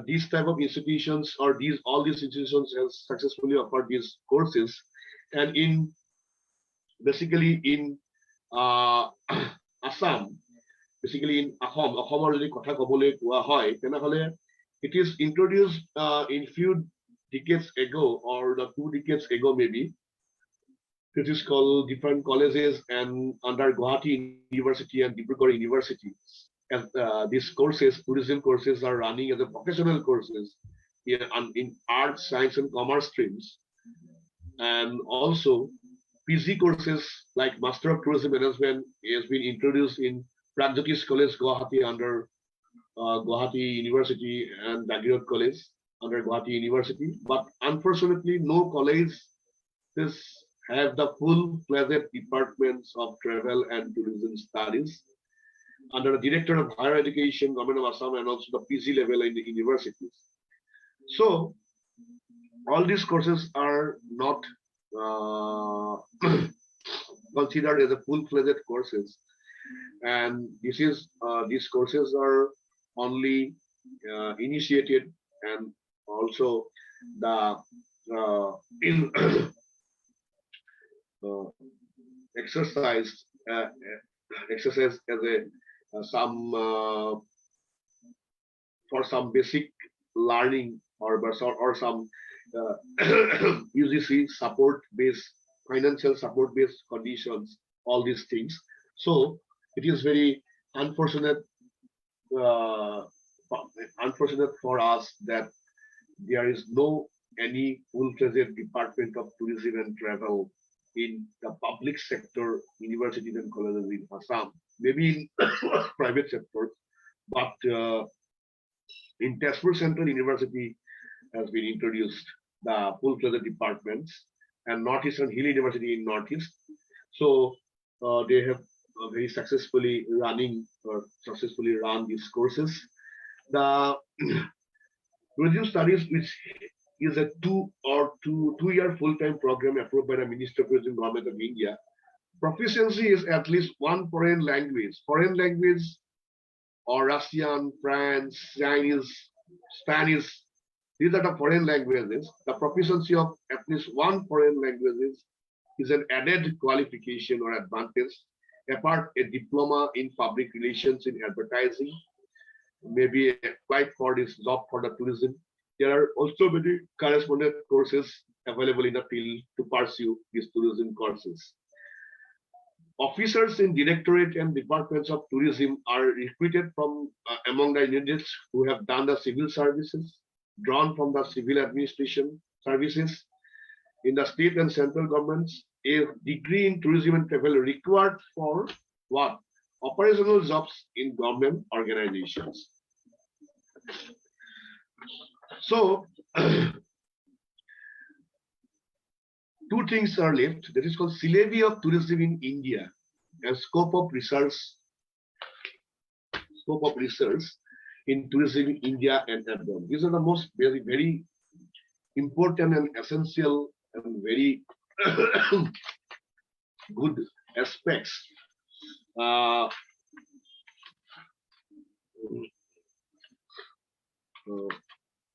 these type of institutions or all these institutions have successfully offered these courses, and in basically in Assam, basically in Ahom যদি কথা কবলৈ কোৱা হয় তেনেহলে it is introduced in few decades ago or the 2 decades ago maybe. It is called different colleges and under Guwahati University and Dibrugarh University. As these courses, tourism courses, are running as a vocational courses in arts, science, and commerce streams, and also PG courses like Master of Tourism Management has been introduced in Pragjyotish College, Guwahati under Guwahati University and Bangalore College under Guwahati University. But unfortunately, no college have the full-fledged departments of travel and tourism studies under the Director of Higher Education, Government of Assam, and also the PG level in the universities. So all these courses are not considered as a full-fledged courses, and these courses are only initiated and also the in exercise exercise as a some for some basic learning or some UGC support based financial support based conditions, all these things. So it is very unfortunate uh, unfortunate for us that there is no any full-fledged department of tourism and travel in the public sector universities and colleges in Assam, maybe in private sector, but in Tezpur Central University has been introduced the full-fledged departments, and Northeastern Hill University in Northeast. So they have very successfully successfully run these courses. The tourism studies, which is a two-year full-time program approved by the Minister of Tourism Government of India. Proficiency is at least one foreign language. Foreign language or Russian, French, Chinese, Spanish. These are the foreign languages. The proficiency of at least one foreign language is an added qualification or advantage. Apart a diploma in public relations in advertising, maybe applied for this job for the tourism. There are also many correspondent courses available in the field to pursue these tourism courses. Officers in directorate and departments of tourism are recruited from among the individuals who have done the civil services, drawn from the civil administration services in the state and central governments. A degree in tourism and travel required for what? Operational jobs in government organizations. So, two things are left. That is called syllabi of tourism in India and scope of research in tourism in India and abroad. These are the most very important and essential and very good aspects.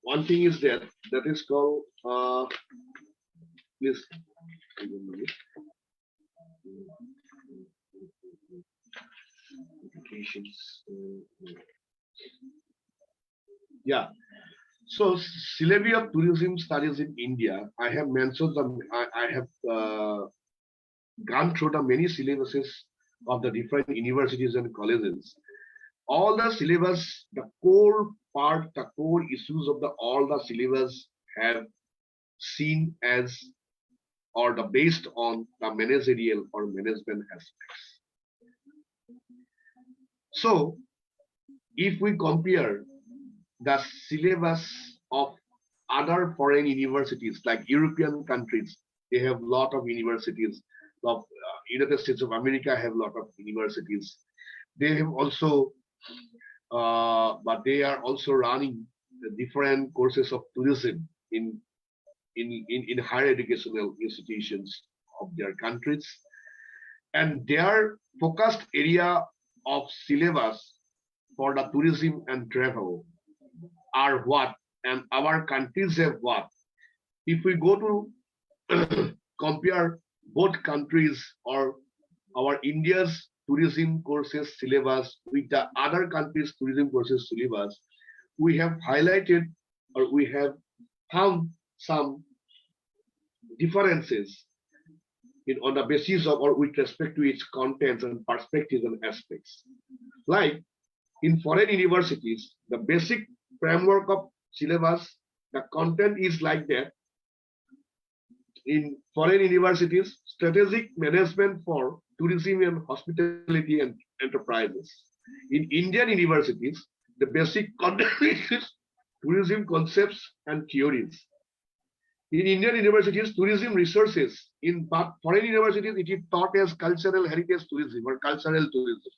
One thing is that is called please. Yeah. So, syllabi of tourism studies in India, I have mentioned them. I have gone through the many syllabuses of the different universities and colleges. All the syllabus, the core part, the core issues of all the syllabus have seen as or the based on the managerial or management aspects. So, if we compare the syllabus of other foreign universities like European countries, they have a lot of universities. Of United States of America have a lot of universities. They have also, but they are also running the different courses of tourism in higher educational institutions of their countries, and their focused area of syllabus for the tourism and travel are what, and our countries have what. If we go to compare both countries or our India's tourism courses syllabus with the other countries' tourism courses syllabus, we have highlighted or we have found some differences on the basis of or with respect to its contents and perspectives and aspects. Like in foreign universities, the basic framework of syllabus, the content is like that. In foreign universities, strategic management for tourism and hospitality and enterprises. In Indian universities, the basic content is tourism concepts and theories. In Indian universities, tourism resources. In foreign universities, it is taught as cultural heritage tourism or cultural tourism.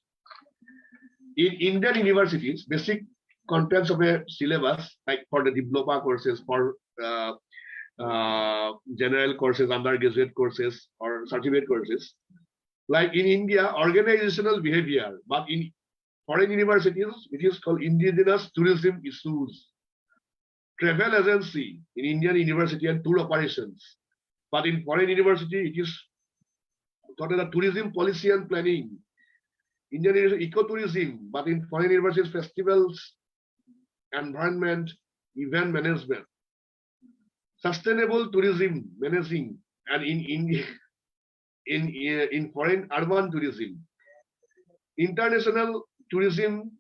In Indian universities, basic contents of a syllabus, like for the diploma courses, for general courses, undergraduate courses, or certificate courses. Like in India, organizational behavior, but in foreign universities, it is called indigenous tourism issues, travel agency in Indian university and tour operations. But in foreign university, it is taught as a tourism policy and planning. Indian university ecotourism, but in foreign universities, festivals, environment, event management, sustainable tourism managing, and in foreign urban tourism, international tourism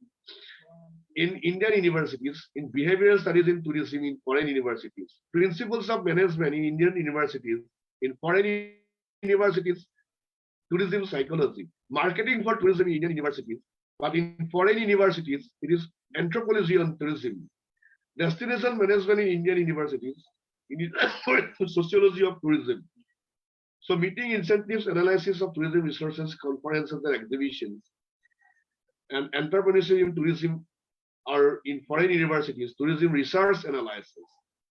in Indian universities, in behavioral studies in tourism in foreign universities, principles of management in Indian universities, in foreign universities, tourism psychology, marketing for tourism in Indian universities, but in foreign universities, it is anthropology on tourism, destination management in Indian universities, in sociology of tourism. So meeting incentives, analysis of tourism resources, conferences and exhibitions, and entrepreneurship in tourism are in foreign universities, tourism research analysis,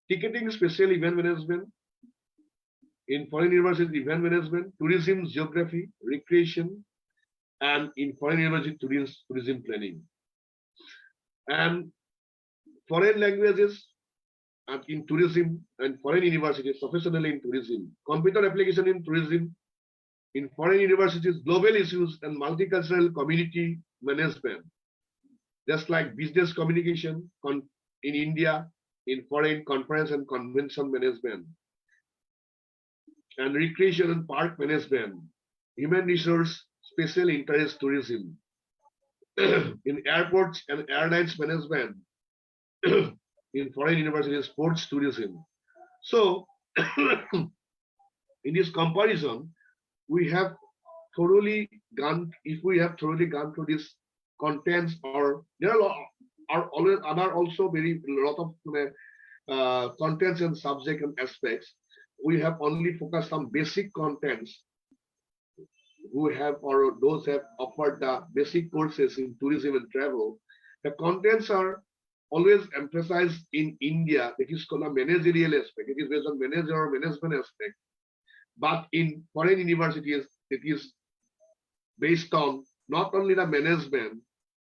ticketing, special event management, in foreign universities, event management, tourism, geography, recreation, and in foreign university, tourism planning. And foreign languages and in tourism and foreign universities, professionally in tourism, computer application in tourism, in foreign universities, global issues and multicultural community management, just like business communication in India, in foreign conference and convention management, and recreation and park management, human resource, special interest tourism, in airports and airlines management, in foreign universities, sports tourism. So, in this comparison, we have thoroughly gone. If we have thoroughly gone through this contents, or there are always other also very lot of contents and subject and aspects. We have only focused on basic contents who have or those have offered the basic courses in tourism and travel. The contents are always emphasized in India. It is called a managerial aspect. It is based on manager or management aspect. But in foreign universities, it is based on not only the management,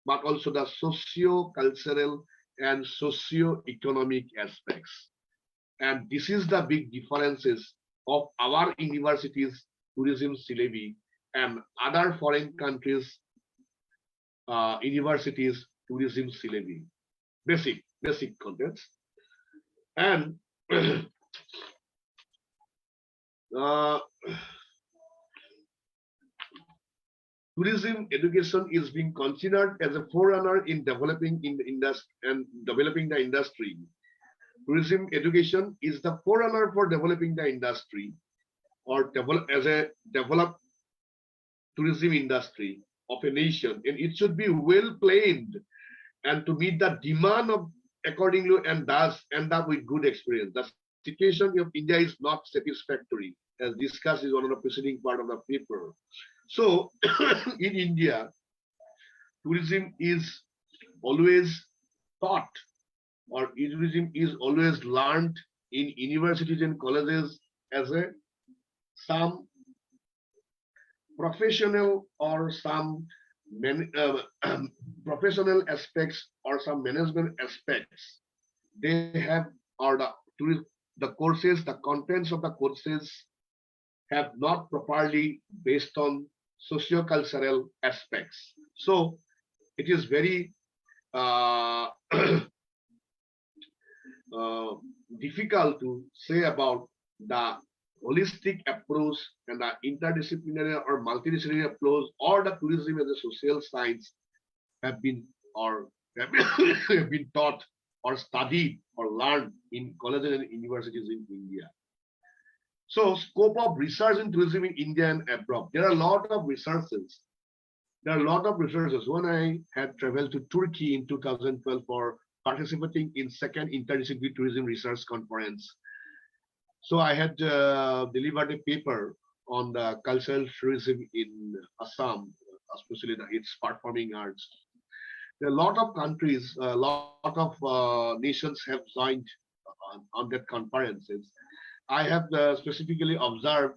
but also the socio-cultural and socio-economic aspects. And this is the big differences of our universities' tourism syllabi and other foreign countries' universities' tourism syllabi. Basic contents. And tourism education is being considered as a forerunner in developing in the industry and developing the industry. Tourism education is the forerunner for developing the industry or developed tourism industry of a nation, and it should be well planned and to meet the demand of accordingly and thus end up with good experience. The situation of India is not satisfactory, as discussed in one of the preceding part of the paper. So in India, tourism is always taught or tourism is always learned in universities and colleges as some professional or some professional aspects or some management aspects. They have or the courses, the contents of the courses have not properly based on socio-cultural aspects. So it is very difficult to say about the holistic approach and the interdisciplinary or multidisciplinary approach or the tourism as a social science have been or have been taught or studied or learned in colleges and universities in India. So scope of research in tourism in India and abroad. There are a lot of researches. When I had traveled to Turkey in 2012 for participating in second interdisciplinary tourism research conference. So I had delivered a paper on the cultural tourism in Assam, especially its performing arts. There are a lot of countries, a lot of nations have joined on that conferences. I have specifically observed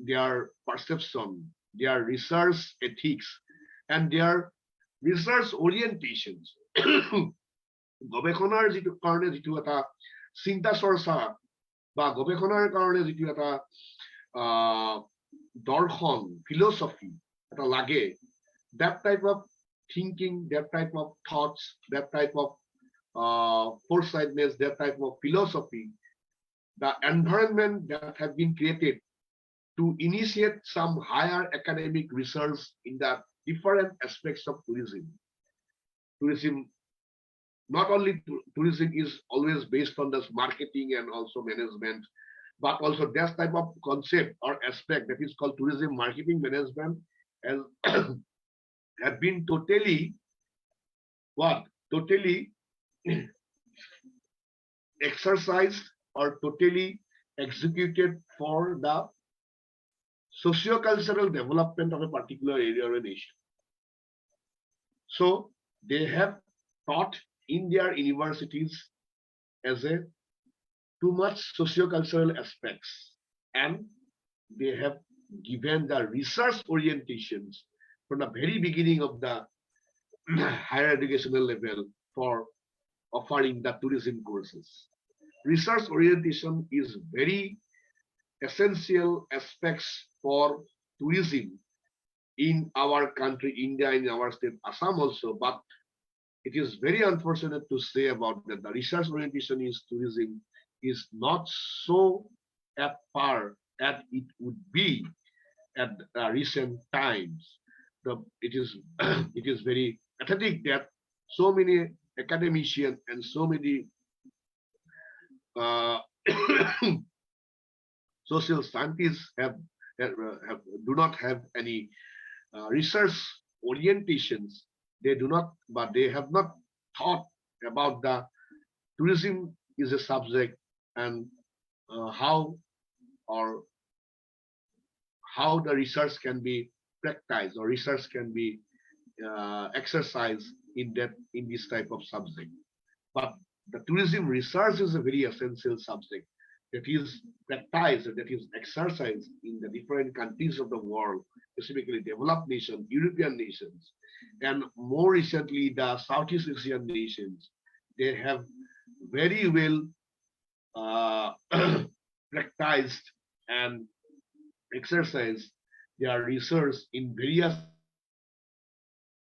their perception, their research ethics, and their research orientations. গৱেষণাৰ যিটো কাৰণে যিটো এটা চিন্তা চৰ্চা বা গৱেষণাৰ কাৰণে যিটো এটা দৰ্শন ফিলচফি এটা লাগে, that type of thinking, that type of thoughts, that type of foresightedness, that type of philosophy, the environment that have been created to initiate some higher academic research in the different aspects of tourism. Tourism, not only tourism is always based on this marketing and also management, but also that type of concept or aspect that is called tourism marketing management has have been totally exercised or totally executed for the socio-cultural development of a particular area or a nation. So they have taught in their universities as a too much socio-cultural aspects, and they have given the research orientations from the very beginning of the higher educational level for offering the tourism courses. Research orientation is very essential aspects for tourism in our country, India, in our state, Assam also, but it is very unfortunate to say about that the research orientation is tourism is not so at par as it would be at recent times. It is very pathetic that so many academicians and so many social scientists do not have any research orientations. They do not, but they have not thought about the tourism is a subject and how or how the research can be practiced or research can be exercised in this type of subject. But the tourism research is a very essential subject that is practiced, that is exercised in the different countries of the world, specifically developed nations, European nations, and more recently the Southeast Asian nations. They have very well practiced and exercised their research in various aspects,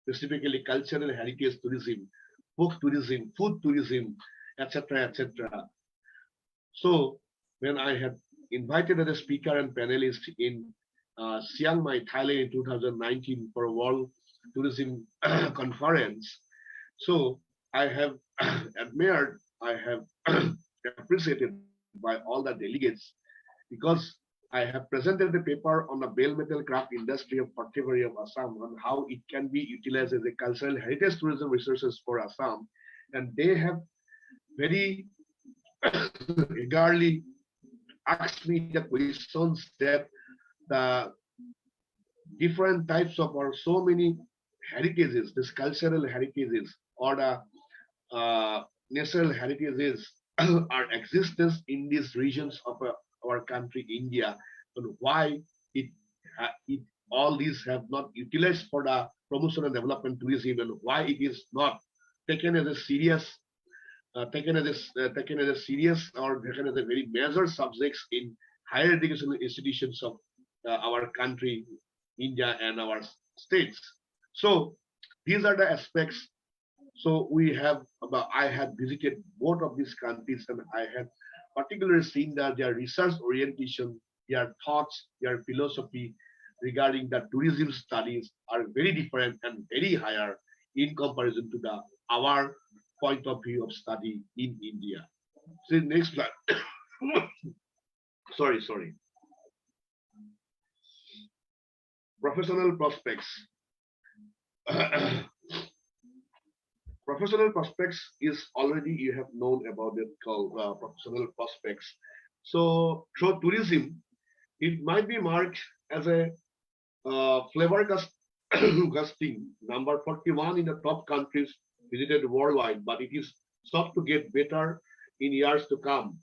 specifically cultural heritage tourism, folk tourism, food tourism, etc., etc. So when I had invited as a speaker and panelist in Chiangmai, Thailand in 2019 for a World Tourism Conference, so I have admired, I have appreciated by all the delegates because I have presented the paper on the bell metal craft industry of Padumbari of Assam and how it can be utilized as a cultural heritage tourism resources for Assam, and they have very eagerly asked me the questions that the different types of or so many heritages, this cultural heritages or the natural heritages are existence in these regions of our country, India, and why it all these have not utilized for the promotion and development tourism, and why it is not taken as a serious taken as a serious or taken as a very major subjects in higher educational institutions of our country, India, and our states. So these are the aspects. So I had visited both of these countries, and I had particularly seen that their research orientation, their thoughts, their philosophy regarding the tourism studies are very different and very higher in comparison to our point of view of study in India. So next slide. sorry. Professional prospects. Professional prospects is already you have known about it called professional prospects. So through tourism, it might be marked as a flavor gusting number 41 in the top countries visited worldwide, but it is sought to get better in years to come.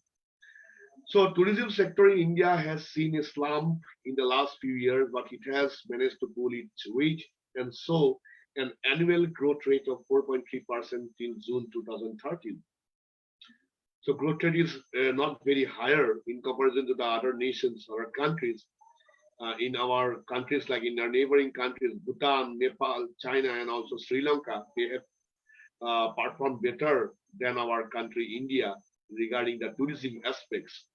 So tourism sector in India has seen a slump in the last few years, but it has managed to pull its weight, and so an annual growth rate of 4.3% till June 2013. So growth rate is not very higher in comparison to the other nations or countries. In our countries, like in our neighboring countries, Bhutan, Nepal, China, and also Sri Lanka, they have performed better than our country, India, regarding the tourism aspects.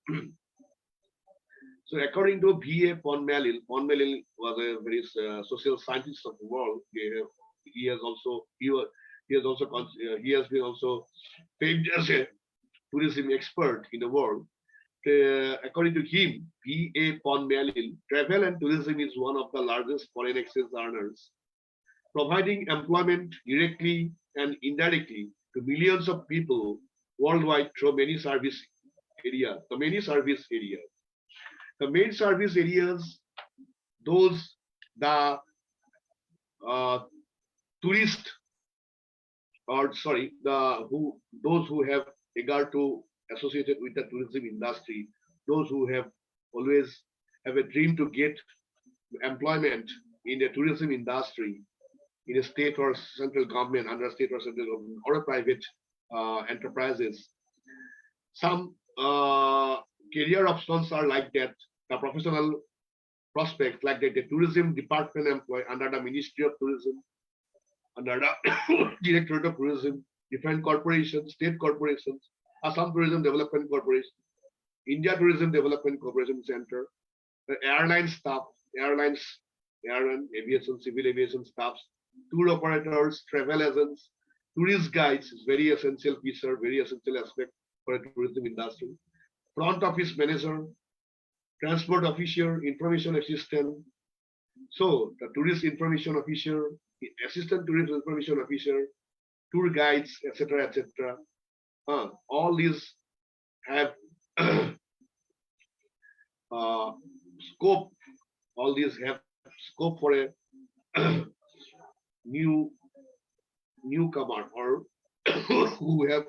So according to V.A. Ponmalil was a very social scientist of the world. He has been also famed as a tourism expert in the world. According to him, V.A. Ponmalil, travel and tourism is one of the largest foreign exchange earners, providing employment directly and indirectly to millions of people worldwide through many service areas. The main service areas, those the tourist, or sorry, those who have regard to associated with the tourism industry, those who have always have a dream to get employment in the tourism industry in a state or central government, under state or central government, or a private enterprises. Some career options are like that. The professional prospects, like the tourism department employee under the Ministry of Tourism, under the Directorate of Tourism, different corporations, state corporations, Assam Tourism Development Corporation, India Tourism Development Corporation Center, the airline staff, airline, aviation, civil aviation staffs, tour operators, travel agents, tourist guides is very essential feature, very essential aspect for a tourism industry. Front office manager, transport officer, information assistant. So the tourist information officer, assistant tourist information officer, tour guides, etc., etc. All these have scope. All these have scope for a newcomer or who have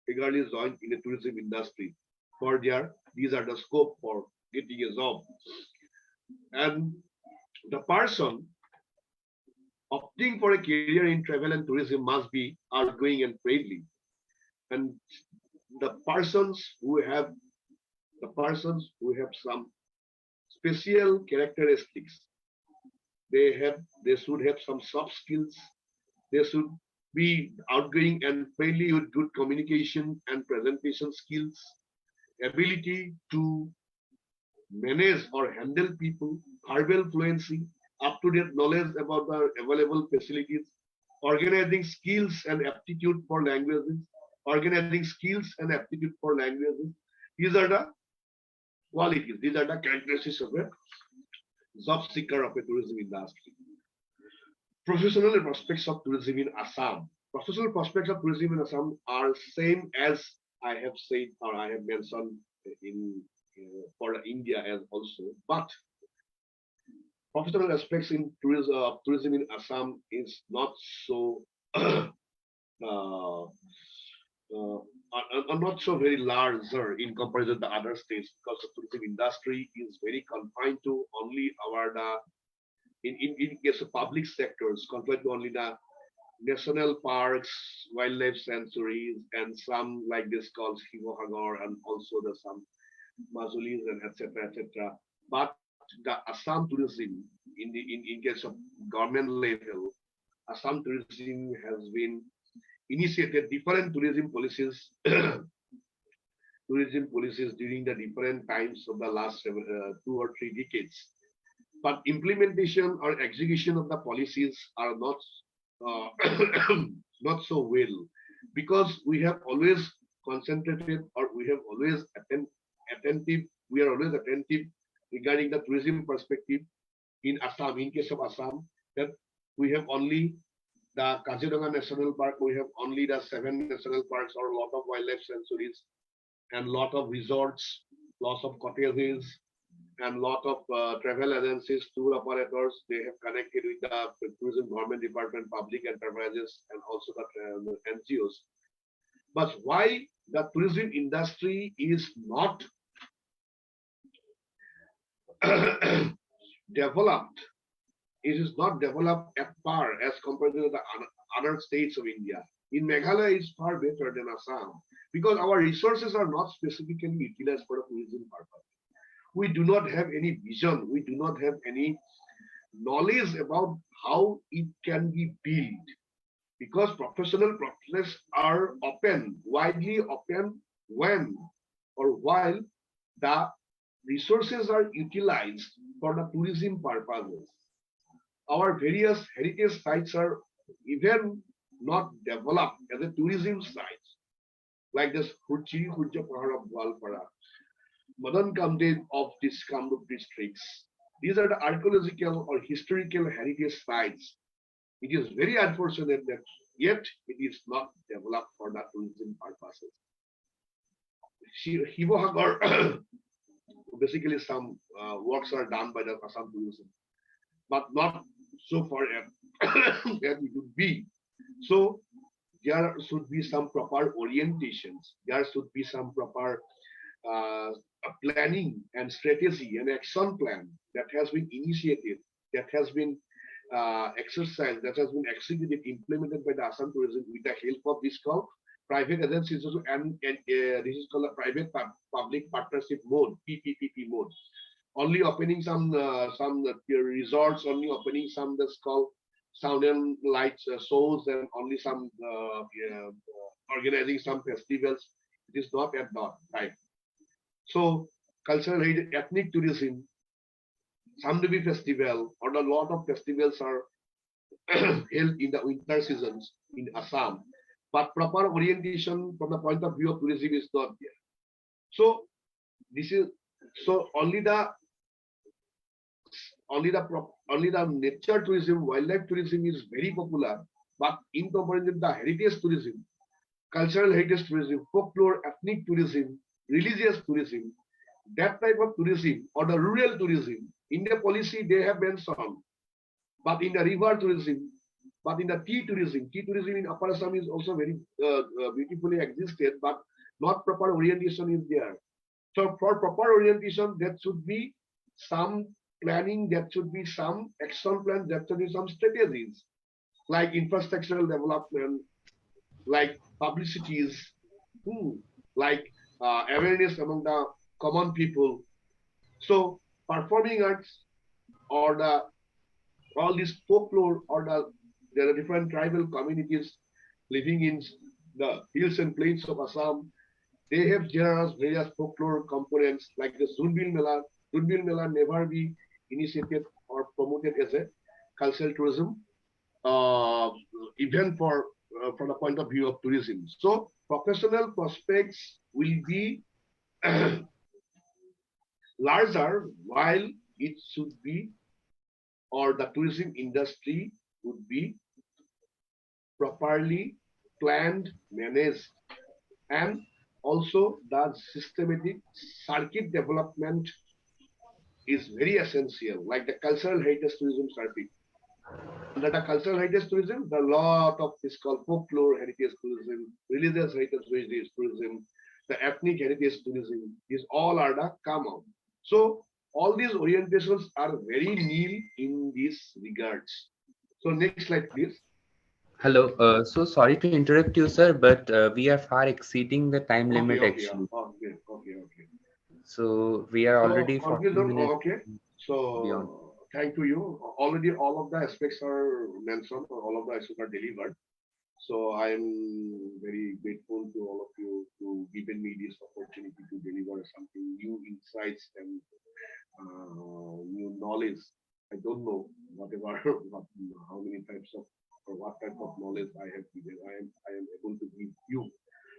regardless joined in the tourism industry. For these are the scope for getting a job. And the person opting for a career in travel and tourism must be outgoing and friendly. And the persons who have some special characteristics, they should have some soft skills. They should be outgoing and friendly with good communication and presentation skills, ability to manage or handle people, verbal fluency, up-to-date knowledge about the available facilities, organizing skills and aptitude for languages, These are the qualities, these are the characteristics of a job seeker of a tourism industry. Professional prospects of tourism in Assam. Professional prospects of tourism in Assam are same as I have said or I have mentioned in for India as also, but professional aspects in tourism in Assam is not so are not so very larger in comparison to other states, because the tourism industry is very confined to only our in case of public sectors, confined to only the national parks, wildlife sanctuaries, and some like this called Himahagar, and also the some Mazulis and etc. But the Assam tourism in case of government level, Assam tourism has been initiated different tourism policies during the different times of the last 2 or 3 decades. But implementation or execution of the policies are not not so well, because we have always concentrated, or we have always attentive. We are always attentive regarding the tourism perspective in Assam. In case of Assam, that we have only the Kaziranga National Park, we have only the 7 national parks or a lot of wildlife sanctuaries and lot of resorts, lots of cottages, and lot of travel agencies, tour operators. They have connected with the tourism government department, public enterprises, and also the NGOs. But why the tourism industry is not developed It is not developed at par as compared to the other states of India. In Meghalaya, it's far better than Assam because our resources are not specifically utilized for a tourism purpose. We do not have any vision. We do not have any knowledge about how it can be built because professional processes are open, widely open when or while the resources are utilized for the tourism purposes. Our various heritage sites are even not developed as a tourism sites, like this Hurchi Hurja Pahar of Gwalpara, Madan Kamdev of these Kamrup districts. These are the archaeological or historical heritage sites. It is very unfortunate that yet it is not developed for the tourism purposes. Hivohagar, basically some works are done by the Assam tourism, but not so far as it would be. So there should be some proper orientations. There should be some proper uh, planning and strategy and action plan that has been initiated, that has been exercised, that has been executed, implemented by the Assam Tourism with the help of this called private agencies and this is called a private public partnership mode, PPPP mode. Only opening some resorts, only opening some that's called sound and lights shows, and only some organizing some festivals. It is not at that time. So cultural ethnic tourism, Samdevi festival, or a lot of festivals are held in the winter seasons in Assam, but proper orientation from the point of view of tourism is not there. So this is so only the nature tourism, wildlife tourism is very popular, but in comparison the heritage tourism, cultural heritage tourism, folklore, ethnic tourism, religious tourism, that type of tourism or the rural tourism, in the policy they have mentioned, but in the river tourism, but in the tea tourism in Upper Assam is also very beautifully existed, but not proper orientation is there. So for proper orientation, there should be some planning, there should be some action plan, there should be some strategies like infrastructural development, like publicities, hmm, like awareness among the common people. So performing arts or the all this folklore or there are different tribal communities living in the hills and plains of Assam. They have various folklore components like the Zunbil Mela. Zunbil Mela never be initiated or promoted as a cultural tourism uh, event for from the point of view of tourism. So professional prospects will be larger while it should be or the tourism industry would be properly planned, managed, and also the systematic circuit development is very essential, like the cultural heritage tourism circuit. Under the cultural heritage tourism, the lot of this called folklore heritage tourism, religious heritage tourism, the ethnic heritage tourism, these all are the come out. So all these orientations are very nil in these regards. So next slide, please. Hello. So sorry to interrupt you, sir, but we are far exceeding the time Okay, limit okay, yeah. actually. Okay. So we are So already 40 conclusion, minutes okay. beyond. So thank to you. Already all of the aspects are mentioned, or all of the aspects are delivered. So I am very grateful to all of you to giving me this opportunity to deliver something new insights and new knowledge. I don't know whatever how many types of or what type of knowledge I have given. I am able to give you,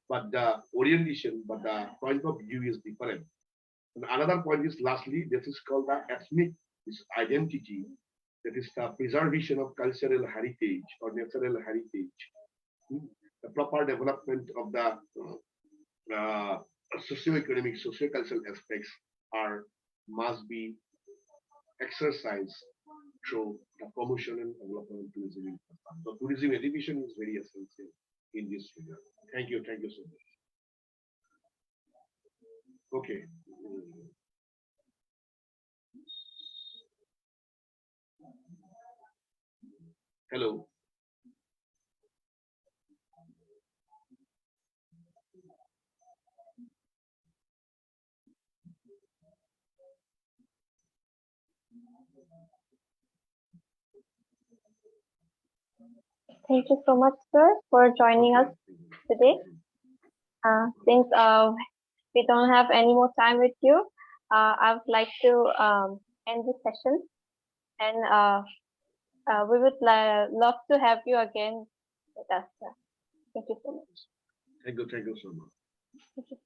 but the orientation, but the point of view is different. And another point is lastly, this is called the ethnic identity. That is the preservation of cultural heritage or natural heritage. Hmm. The proper development of the uh, socio-economic, socio-cultural aspects are must be exercised through the promotion and development of tourism in Assam. So tourism education is very essential in this regard. Thank you so much. Okay. Hello. Thank you so much, sir, for joining us today. Since we don't have any more time with you, I would like to end this session, and we would love to have you again with us, sir. Thank you so much. Thank you so much. Thank you.